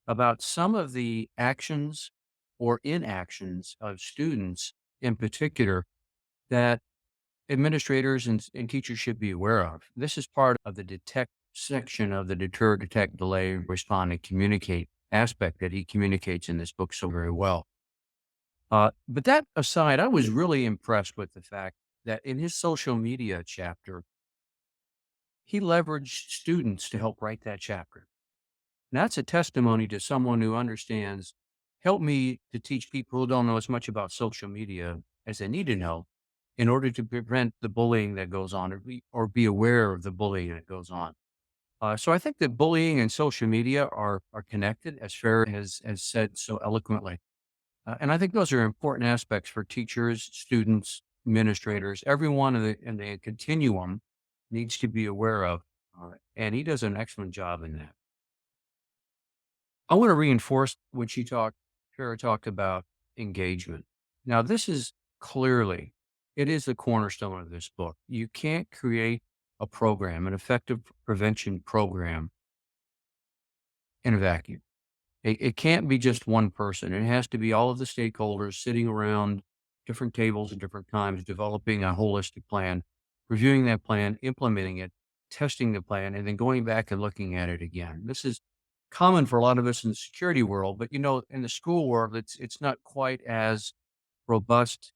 about some of the actions or inactions of students in particular that administrators and teachers should be aware of. This is part of the detect section of the deter, detect, delay, respond, and communicate aspect that he communicates in this book so very well. But that aside, I was really impressed with the fact that in his social media chapter, he leveraged students to help write that chapter. And that's a testimony to someone who understands, help me to teach people who don't know as much about social media as they need to know in order to prevent the bullying that goes on or be aware of the bullying that goes on. So I think that bullying and social media are connected, as Farah has said so eloquently. And I think those are important aspects for teachers, students, administrators, everyone in the continuum needs to be aware of. And he does an excellent job in that. I want to reinforce when Farah talked about engagement. Now, this is clearly, it is the cornerstone of this book. You can't create a program, an effective prevention program in a vacuum. It can't be just one person. It has to be all of the stakeholders sitting around different tables at different times, developing a holistic plan, reviewing that plan, implementing it, testing the plan, and then going back and looking at it again. This is common for a lot of us in the security world, but in the school world, it's not quite as robust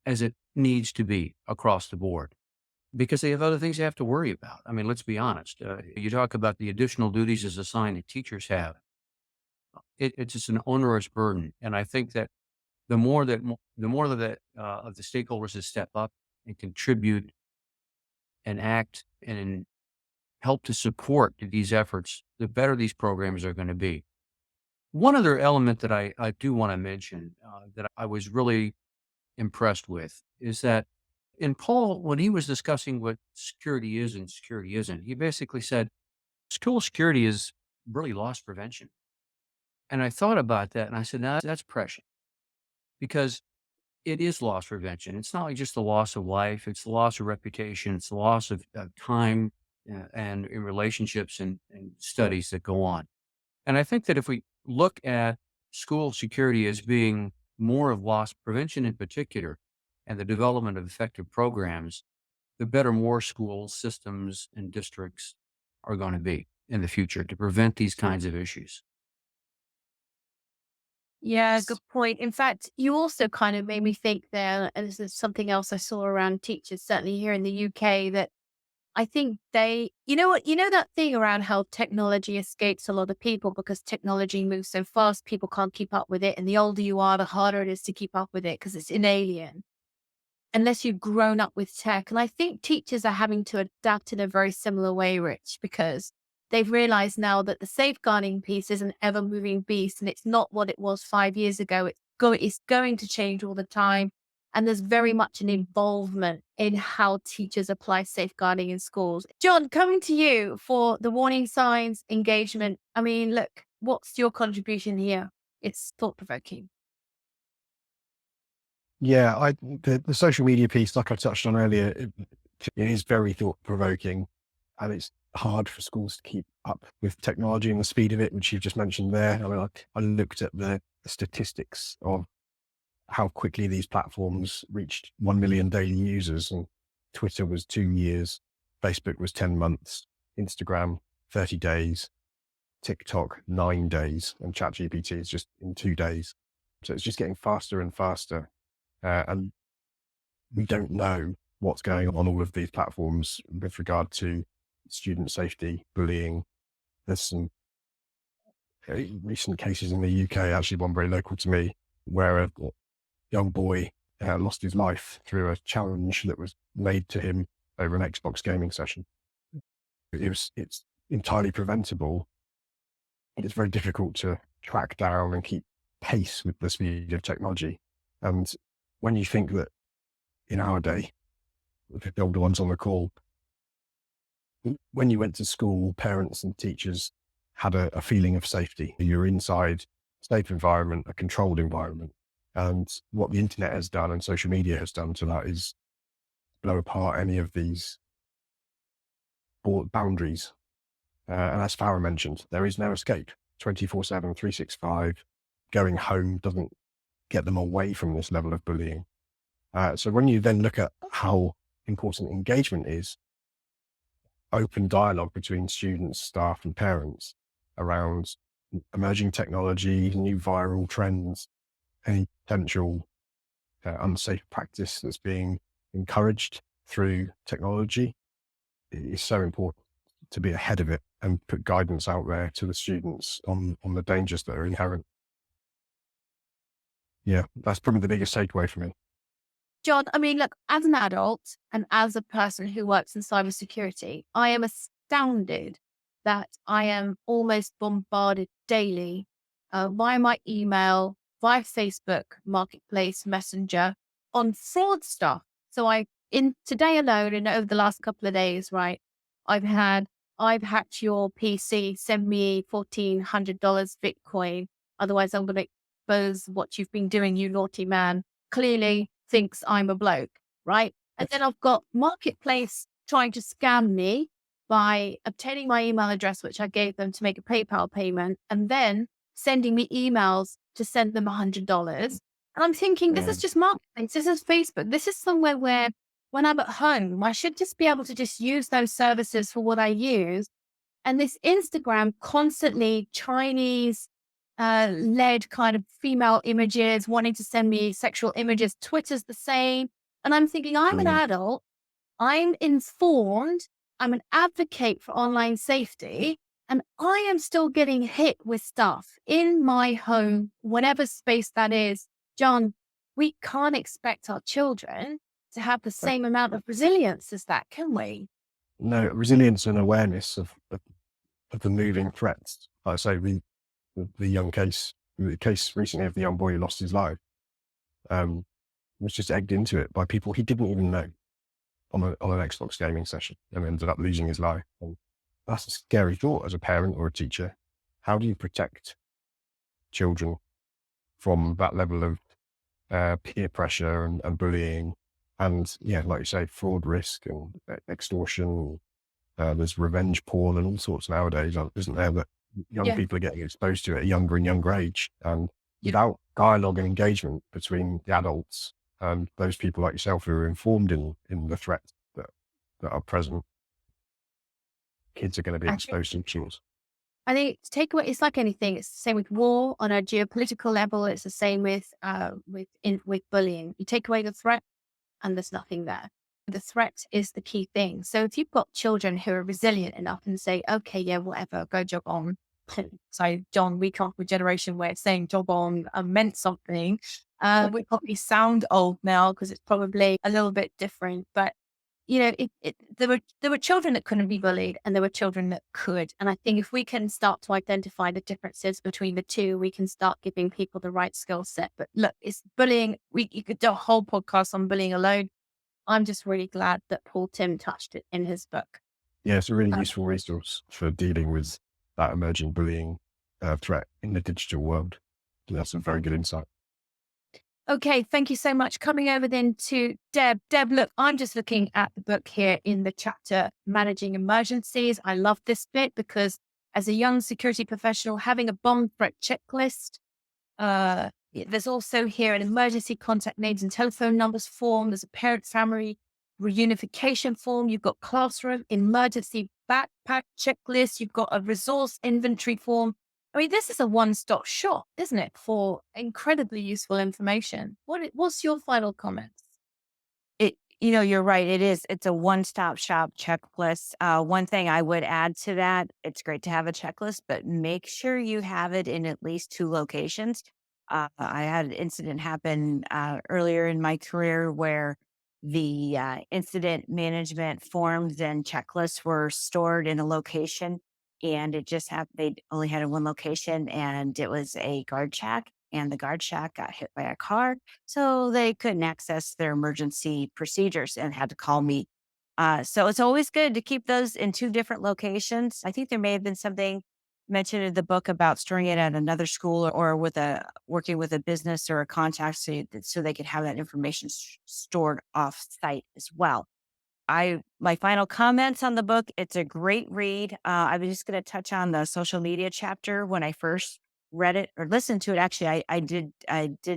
as it needs to be across the board because they have other things they have to worry about. I mean, let's be honest. You talk about the additional duties as assigned that teachers have. It's just an onerous burden, and I think that the more that of the stakeholders that step up and contribute and act and help to support these efforts, the better these programs are going to be. One other element that I do want to mention that I was really impressed with is that in Paul, when he was discussing what security is and security isn't, he basically said school security is really loss prevention. And I thought about that and I said, no, that's prescient because it is loss prevention. It's not like just the loss of life, it's the loss of reputation, it's the loss of time and in relationships and studies that go on. And I think that if we look at school security as being more of loss prevention in particular and the development of effective programs, the better more schools, systems, and districts are going to be in the future to prevent these kinds of issues. Yeah, good point. In fact, you also kind of made me think there, and this is something else I saw around teachers, certainly here in the UK, that I think you know that thing around how technology escapes a lot of people because technology moves so fast, people can't keep up with it. And the older you are, the harder it is to keep up with it because it's inalien unless you've grown up with tech. And I think teachers are having to adapt in a very similar way, Rich, because they've realized now that the safeguarding piece is an ever moving beast and it's not what it was 5 years ago. It's going to change all the time. And there's very much an involvement in how teachers apply safeguarding in schools. John, coming to you for the warning signs, engagement. I mean, look, what's your contribution here? It's thought provoking. Yeah, the social media piece, like I touched on earlier, it is very thought provoking, and it's hard for schools to keep up with technology and the speed of it, which you've just mentioned there. I mean, I looked at the statistics of how quickly these platforms reached 1 million daily users, and Twitter was 2 years, Facebook was 10 months, Instagram 30 days, TikTok 9 days, and ChatGPT is just in 2 days. So it's just getting faster and faster. And we don't know what's going on all of these platforms with regard to student safety, bullying. There's some recent cases in the UK, actually one very local to me, where a young boy lost his life through a challenge that was made to him over an Xbox gaming session. It's entirely preventable. It's very difficult to track down and keep pace with the speed of technology. And when you think that in our day, the older ones on the call, when you went to school, parents and teachers had a feeling of safety. You're inside a safe environment, a controlled environment. And what the internet has done and social media has done to that is blow apart any of these boundaries. And as Farah mentioned, there is no escape. 24/7, 365, going home doesn't get them away from this level of bullying. So when you then look at how important engagement is, open dialogue between students, staff, and parents around emerging technology, new viral trends, any potential unsafe practice that's being encouraged through technology is so important to be ahead of it and put guidance out there to the students on the dangers that are inherent. Yeah, that's probably the biggest takeaway for me. John, I mean, look, as an adult and as a person who works in cybersecurity, I am astounded that I am almost bombarded daily via my email, via Facebook, Marketplace, Messenger on fraud stuff. So in today alone and over the last couple of days, right, I've hacked your PC, send me $1,400 Bitcoin. Otherwise, I'm going to expose what you've been doing, you naughty man. Clearly thinks I'm a bloke, right? And then I've got Marketplace trying to scam me by obtaining my email address, which I gave them to make a PayPal payment, and then sending me emails to send them $100. And I'm thinking, this is just Marketplace. This is Facebook. This is somewhere where when I'm at home, I should just be able to just use those services for what I use. And this Instagram constantly Chinese led kind of female images, wanting to send me sexual images. Twitter's the same. And I'm thinking, I'm an adult, I'm informed, I'm an advocate for online safety, and I am still getting hit with stuff in my home, whatever space that is. John, we can't expect our children to have the same amount of resilience as that, can we? No, resilience and awareness of the moving threats. Like I say, the case recently of the young boy who lost his life, was just egged into it by people he didn't even know on an Xbox gaming session and ended up losing his life. And that's a scary thought as a parent or a teacher. How do you protect children from that level of peer pressure and bullying? And yeah, like you say, fraud risk and extortion. There's revenge porn and all sorts nowadays, isn't there? That young people are getting exposed to at a younger and younger age. And without dialogue and engagement between the adults and those people like yourself who are informed in the threats that are present, kids are going to be exposed to issues. I think to take away, it's like anything. It's the same with war on a geopolitical level. It's the same with bullying. You take away the threat, and there's nothing there. The threat is the key thing. So if you've got children who are resilient enough and say, okay, yeah, whatever, go jog on. So John, we come from a generation where saying jog on meant something. We probably sound old now because it's probably a little bit different, but you know, there were children that couldn't be bullied and there were children that could. And I think if we can start to identify the differences between the two, we can start giving people the right skill set. But look, it's bullying. You could do a whole podcast on bullying alone. I'm just really glad that Timm touched it in his book. Yeah, it's a really useful resource for dealing with that emerging bullying threat in the digital world. That's a very good insight. Okay, thank you so much. Coming over then to Deb. Deb, look, I'm just looking at the book here in the chapter Managing Emergencies. I love this bit because as a young security professional, having a bomb threat checklist, there's also here an emergency contact names and telephone numbers form. There's a parent-family reunification form. You've got classroom emergency backpack checklist. You've got a resource inventory form. I mean, this is a one-stop shop, isn't it, for incredibly useful information? What's your final comments? You're right. It is. It's a one-stop shop checklist. One thing I would add to that, it's great to have a checklist, but make sure you have it in at least 2 locations. I had an incident happen earlier in my career where the incident management forms and checklists were stored in a location, and it just happened they only had it in one location, and it was a guard check. and the guard shack got hit by a car. So they couldn't access their emergency procedures and had to call me. So it's always good to keep those in two different locations. I think there may have been something mentioned in the book about storing it at another school or with working with a business or a contact so they could have that information stored off site as well. My final comments on the book, it's a great read. I was just going to touch on the social media chapter. When I first read it or listened to it, actually, I did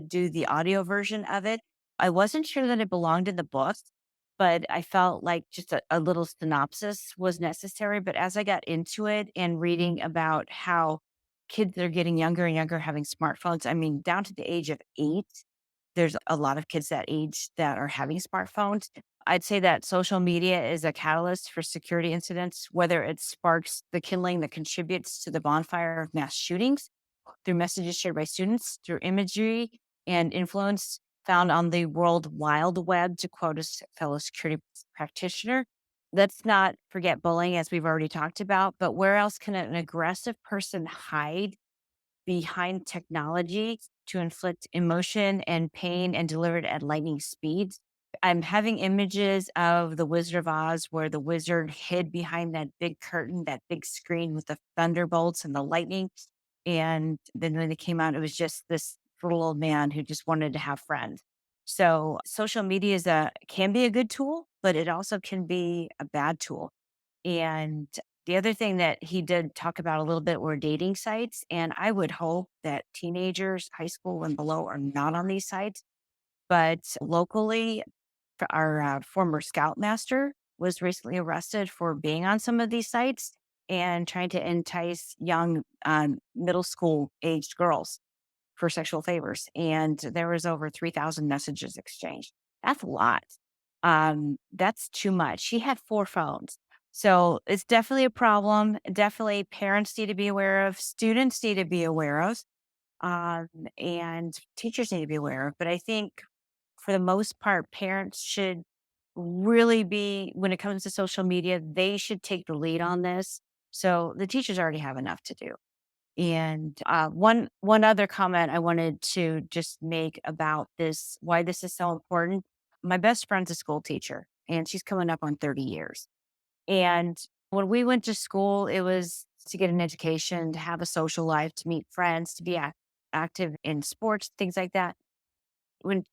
do the audio version of it. I wasn't sure that it belonged in the book, but I felt like just a little synopsis was necessary. But as I got into it and reading about how kids are getting younger and younger having smartphones, I mean, down to the age of 8, there's a lot of kids that age that are having smartphones. I'd say that social media is a catalyst for security incidents, whether it sparks the kindling that contributes to the bonfire of mass shootings through messages shared by students, through imagery and influence found on the World Wild Web, to quote a fellow security practitioner. Let's not forget bullying, as we've already talked about, but where else can an aggressive person hide behind technology to inflict emotion and pain and deliver it at lightning speeds? I'm having images of the Wizard of Oz where the wizard hid behind that big curtain, that big screen with the thunderbolts and the lightning. And then when they came out, it was just this little old man who just wanted to have friends. So social media can be a good tool, but it also can be a bad tool. And the other thing that he did talk about a little bit were dating sites. And I would hope that teenagers, high school and below, are not on these sites. But locally, our former scoutmaster was recently arrested for being on some of these sites and trying to entice young middle school aged girls for sexual favors. And there was over 3,000 messages exchanged. That's a lot. That's too much. She had 4 phones. So it's definitely a problem. Definitely parents need to be aware of, students need to be aware of, um, and teachers need to be aware of. But I think for the most part, parents should really be, when it comes to social media, they should take the lead on this. So the teachers already have enough to do. And one other comment I wanted to just make about this, why this is so important. My best friend's a school teacher, and she's coming up on 30 years. And when we went to school, it was to get an education, to have a social life, to meet friends, to be active in sports, things like that. When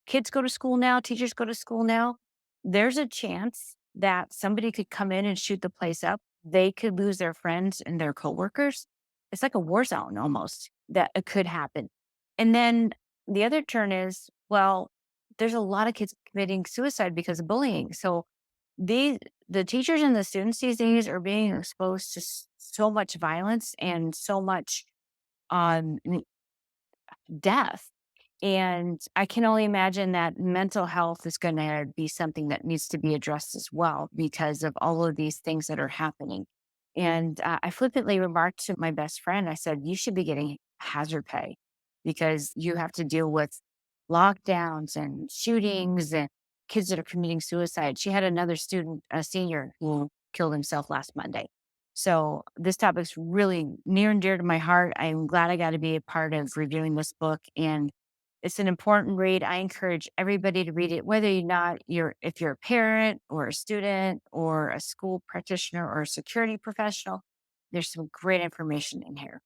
kids go to school now, teachers go to school now, there's a chance that somebody could come in and shoot the place up. They could lose their friends and their coworkers. It's like a war zone almost that it could happen. And then the other turn is, well, there's a lot of kids committing suicide because of bullying. So the teachers and the students these days are being exposed to so much violence and so much death. And I can only imagine that mental health is going to be something that needs to be addressed as well because of all of these things that are happening. And I flippantly remarked to my best friend, I said, you should be getting hazard pay because you have to deal with lockdowns and shootings and kids that are committing suicide. She had another student, a senior, who killed himself last Monday. So this topic's really near and dear to my heart. I'm glad I got to be a part of reviewing this book, and it's an important read. I encourage everybody to read it, whether if you're a parent or a student or a school practitioner or a security professional. There's some great information in here.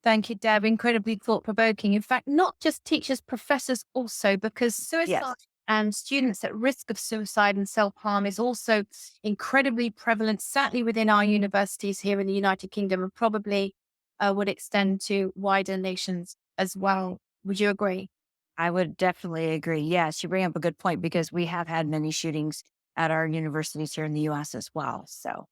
Thank you, Deb. Incredibly thought provoking. In fact, not just teachers, professors also, because suicide Yes. and students at risk of suicide and self harm is also incredibly prevalent, certainly within our universities here in the United Kingdom, and probably would extend to wider nations as well. Would you agree? I would definitely agree. Yes, you bring up a good point because we have had many shootings at our universities here in the US as well. So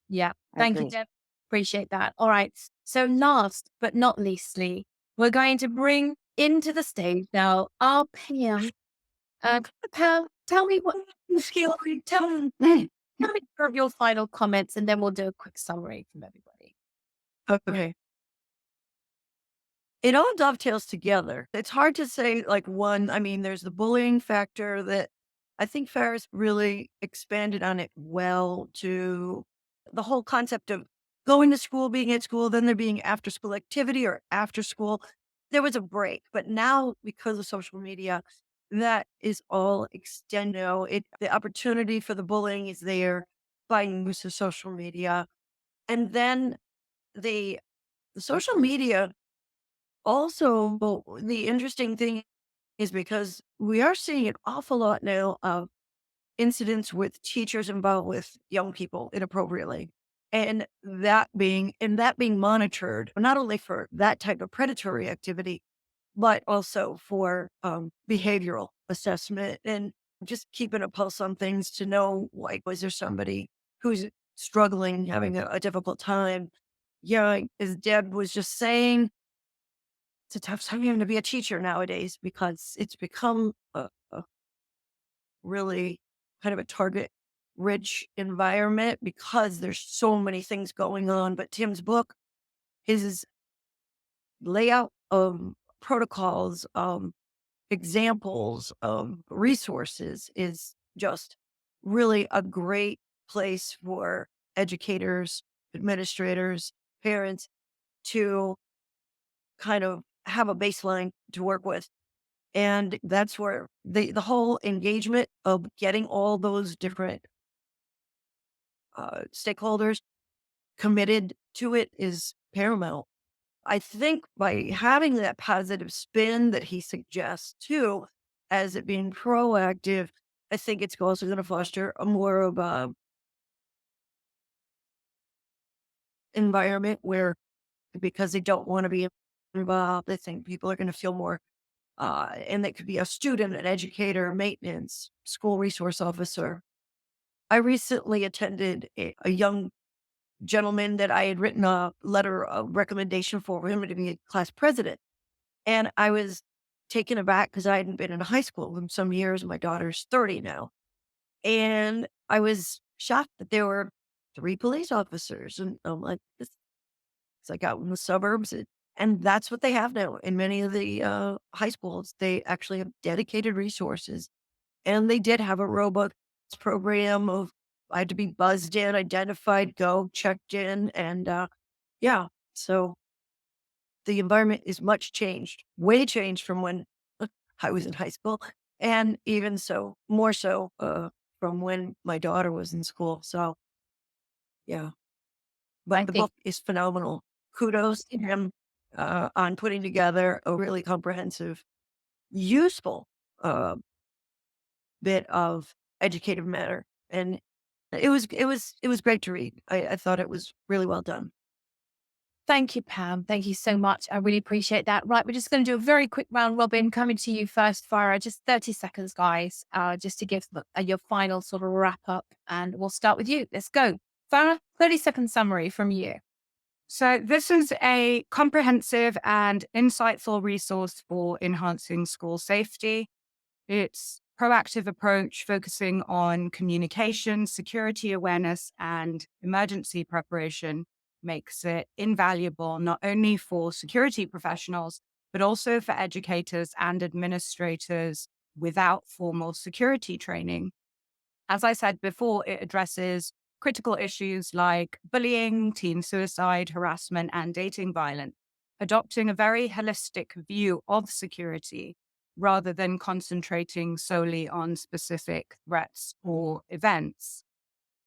Yeah. I Thank you, agree. Deb. Appreciate that. All right. So last but not leastly, we're going to bring into the stage now our Pam. Pam, tell me what you feel. Tell me your final comments, and then we'll do a quick summary from everybody. Okay. It all dovetails together. It's hard to say like one. I mean, there's the bullying factor that I think Ferris really expanded on it well, to the whole concept of going to school, being at school, then there being after school activity or after school. there was a break, but now because of social media, that is all extended. The opportunity for the bullying is there by use of social media. And then the, the social media also, the interesting thing is because we are seeing an awful lot now of incidents with teachers involved with young people inappropriately. And that being monitored, not only for that type of predatory activity, but also for behavioral assessment and just keeping a pulse on things to know, like, was there somebody who's struggling, having a difficult time? Yeah, as Deb was just saying, it's a tough time to be a teacher nowadays because it's become a really kind of a target rich environment because there's so many things going on. But Timm's book, his layout of protocols, examples of resources is just really a great place for educators, administrators, parents to kind of have a baseline to work with. And that's where the whole engagement of getting all those different stakeholders committed to it is paramount. I think by having that positive spin that he suggests too, as it being proactive, I think it's also going to foster a more of a environment where, because they don't want to be involved, I think people are going to feel more. And that could be a student, an educator, maintenance, school resource officer. I recently attended a young gentleman that I had written a letter of recommendation for him to be a class president. And I was taken aback because I hadn't been in high school in some years. My daughter's 30 now. And I was shocked that there were 3 police officers. And I'm like, this it's like out in the suburbs. And that's what they have now in many of the high schools. They actually have dedicated resources. And they did have a robust program of, I had to be buzzed in, identified, go, checked in. And yeah, so the environment is much changed, way changed from when I was in high school. And even so, more so from when my daughter was in school. So yeah, I but the think book is phenomenal. Kudos to him on putting together a really comprehensive, useful uh, bit of educative matter. And it was great to read. I thought it was really well done. Thank you, Pam. Thank you so much. I really appreciate that. Right, we're just going to do a very quick round robin. Coming to you first, Farah. Just 30 seconds, guys, just to give your final sort of wrap up. And we'll start with you. Let's go. Farah, 30-second summary from you. So, this is a comprehensive and insightful resource for enhancing school safety. It's proactive approach focusing on communication, security awareness, and emergency preparation makes it invaluable not only for security professionals, but also for educators and administrators without formal security training. As I said before, it addresses critical issues like bullying, teen suicide, harassment, and dating violence, adopting a very holistic view of security rather than concentrating solely on specific threats or events.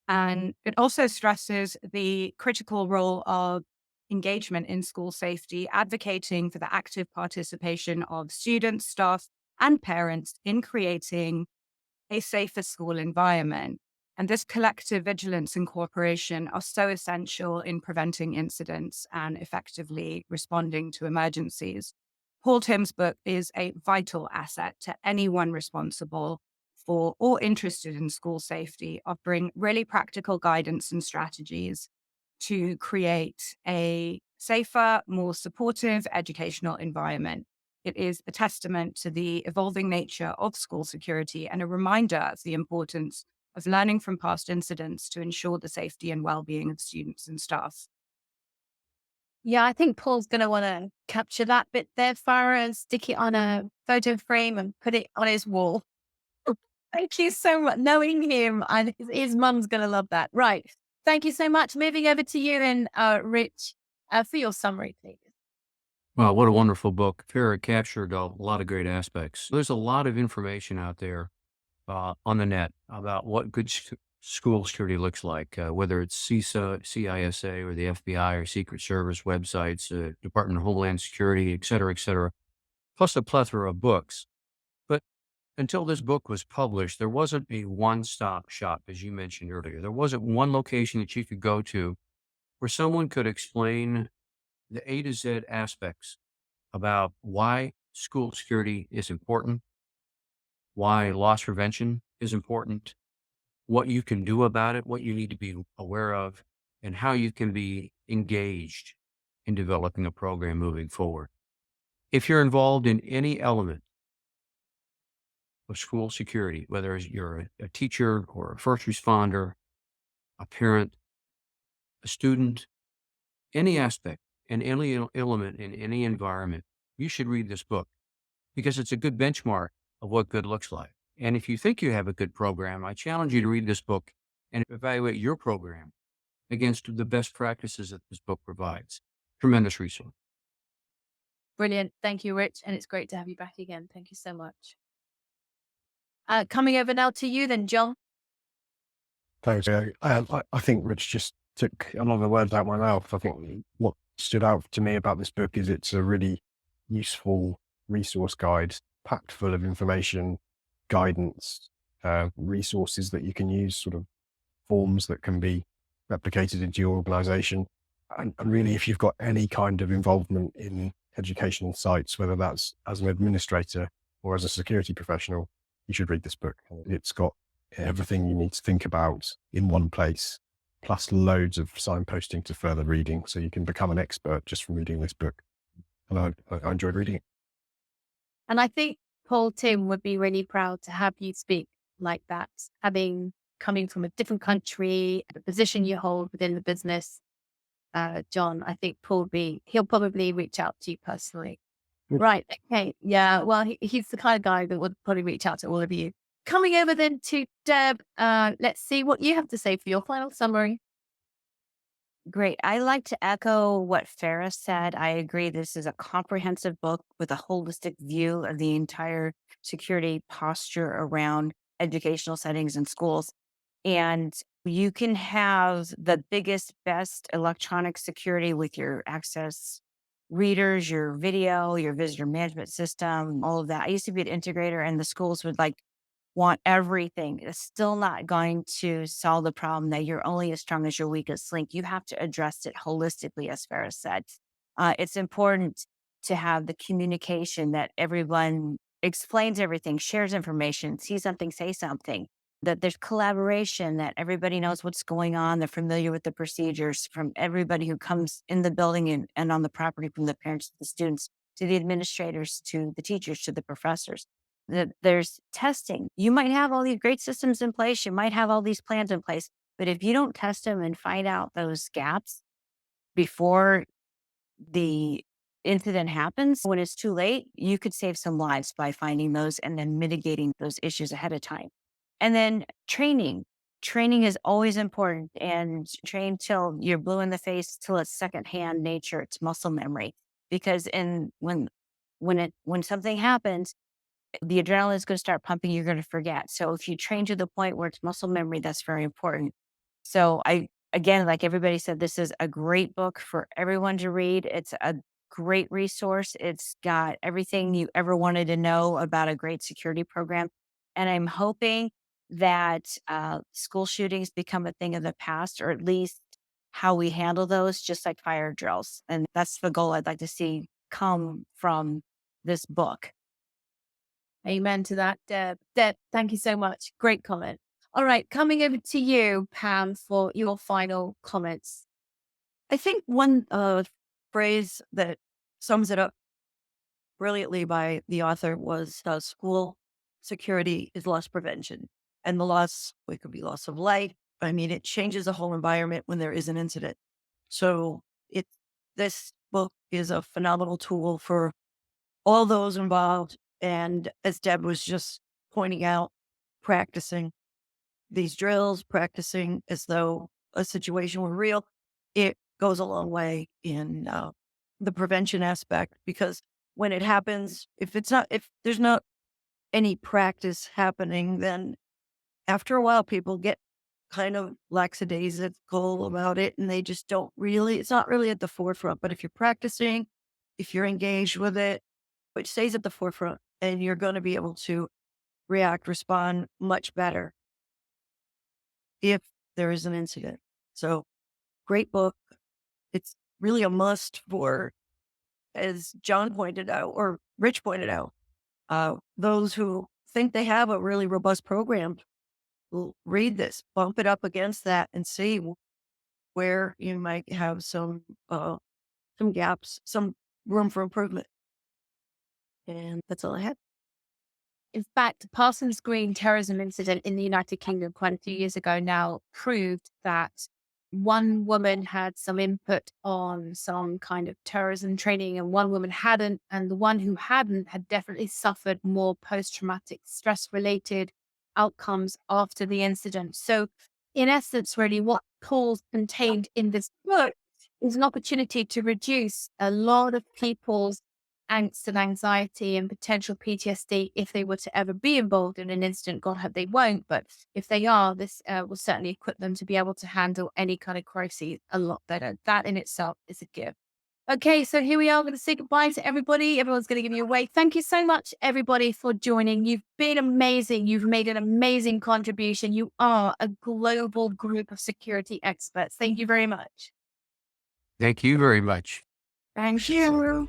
And it also stresses the critical role of engagement in school safety, advocating for the active participation of students, staff, and parents in creating a safer school environment. And this collective vigilance and cooperation are so essential in preventing incidents and effectively responding to emergencies. Paul Timm's book is a vital asset to anyone responsible for or interested in school safety, offering really practical guidance and strategies to create a safer, more supportive educational environment. It is a testament to the evolving nature of school security and a reminder of the importance of learning from past incidents to ensure the safety and well-being of students and staff. Yeah, I think Paul's going to want to capture that bit there, Farah, and stick it on a photo frame and put it on his wall. Thank you so much. Knowing him, and his mum's going to love that. Right. Thank you so much. Moving over to you and Rich for your summary, please. Wow, what a wonderful book. Farrah captured a lot of great aspects. There's a lot of information out there on the net about what good school security looks like, whether it's CISA, CISA, or the FBI or Secret Service websites, Department of Homeland Security, et cetera, plus a plethora of books. But until this book was published, there wasn't a one-stop shop, as you mentioned earlier. There wasn't one location that you could go to where someone could explain the A to Z aspects about why school security is important, why loss prevention is important, what you can do about it, what you need to be aware of, and how you can be engaged in developing a program moving forward. If you're involved in any element of school security, whether you're a teacher or a first responder, a parent, a student, any aspect and any element in any environment, you should read this book because it's a good benchmark of what good looks like. And if you think you have a good program, I challenge you to read this book and evaluate your program against the best practices that this book provides. Tremendous resource. Brilliant. Thank you, Rich. And it's great to have you back again. Thank you so much. Coming over now to you then, John. Thanks. I think Rich just took a lot of the words out of my mouth. I think what stood out to me about this book is it's a really useful resource guide, packed full of information, guidance, resources that you can use, sort of forms that can be replicated into your organization. And really, if you've got any kind of involvement in educational sites, whether that's as an administrator or as a security professional, you should read this book. It's got everything you need to think about in one place, plus loads of signposting to further reading. So you can become an expert just from reading this book. And I enjoyed reading it. And I think Paul Timm would be really proud to have you speak like that, coming from a different country, the position you hold within the business. John, I think he'll probably reach out to you personally. Good. Right. Okay. Yeah. Well, he's the kind of guy that would probably reach out to all of you. Coming over then to Deb, let's see what you have to say for your final summary. Great. I like to echo what Farrah said. I agree. This is a comprehensive book with a holistic view of the entire security posture around educational settings and schools. And you can have the biggest, best electronic security with your access readers, your video, your visitor management system, all of that. I used to be an integrator, and the schools would want everything. It's still not going to solve the problem that you're only as strong as your weakest link. You have to address it holistically, as Farrah said. It's important to have the communication that everyone explains everything, shares information, see something, say something, that there's collaboration, that everybody knows what's going on. They're familiar with the procedures from everybody who comes in the building and on the property, from the parents to the students, to the administrators, to the teachers, to the professors. That there's testing. You might have all these great systems in place. You might have all these plans in place, but if you don't test them and find out those gaps before the incident happens, when it's too late, you could save some lives by finding those and then mitigating those issues ahead of time. And then training. Training is always important, and train till you're blue in the face, till it's secondhand nature, it's muscle memory. Because when something happens, the adrenaline is going to start pumping, you're going to forget. So if you train to the point where it's muscle memory, that's very important. So again, like everybody said, this is a great book for everyone to read. It's a great resource. It's got everything you ever wanted to know about a great security program. And I'm hoping that school shootings become a thing of the past, or at least how we handle those, just like fire drills. And that's the goal I'd like to see come from this book. Amen to that, Deb. Deb, thank you so much. Great comment. All right, coming over to you, Pam, for your final comments. I think one phrase that sums it up brilliantly by the author was school security is loss prevention. And the loss, it could be loss of life. I mean, it changes the whole environment when there is an incident. So this book is a phenomenal tool for all those involved. And as Deb was just pointing out, practicing these drills, practicing as though a situation were real, it goes a long way in the prevention aspect, because when it happens, if there's not any practice happening, then after a while people get kind of lackadaisical about it and they just don't really, it's not really at the forefront. But if you're practicing, if you're engaged with it, it stays at the forefront and you're going to be able to respond much better if there is an incident. So great book. It's really a must for, as John pointed out, or Rich pointed out, those who think they have a really robust program will read this, bump it up against that and see where you might have some gaps, some room for improvement. And that's all I had. In fact, Parsons Green terrorism incident in the United Kingdom quite a few years ago now proved that one woman had some input on some kind of terrorism training and one woman hadn't. And the one who hadn't had definitely suffered more post-traumatic stress-related outcomes after the incident. So in essence, really what Paul's contained in this book is an opportunity to reduce a lot of people's angst and anxiety and potential PTSD if they were to ever be involved in an incident. God hope they won't, but if they are, this will certainly equip them to be able to handle any kind of crisis a lot better. That in itself is a gift. Okay, so here we are. I'm going to say goodbye to everybody. Everyone's going to give you away. Thank you so much, everybody, for joining. You've been amazing. You've made an amazing contribution. You are a global group of security experts. Thank you very much. Thank you very much. Thank you.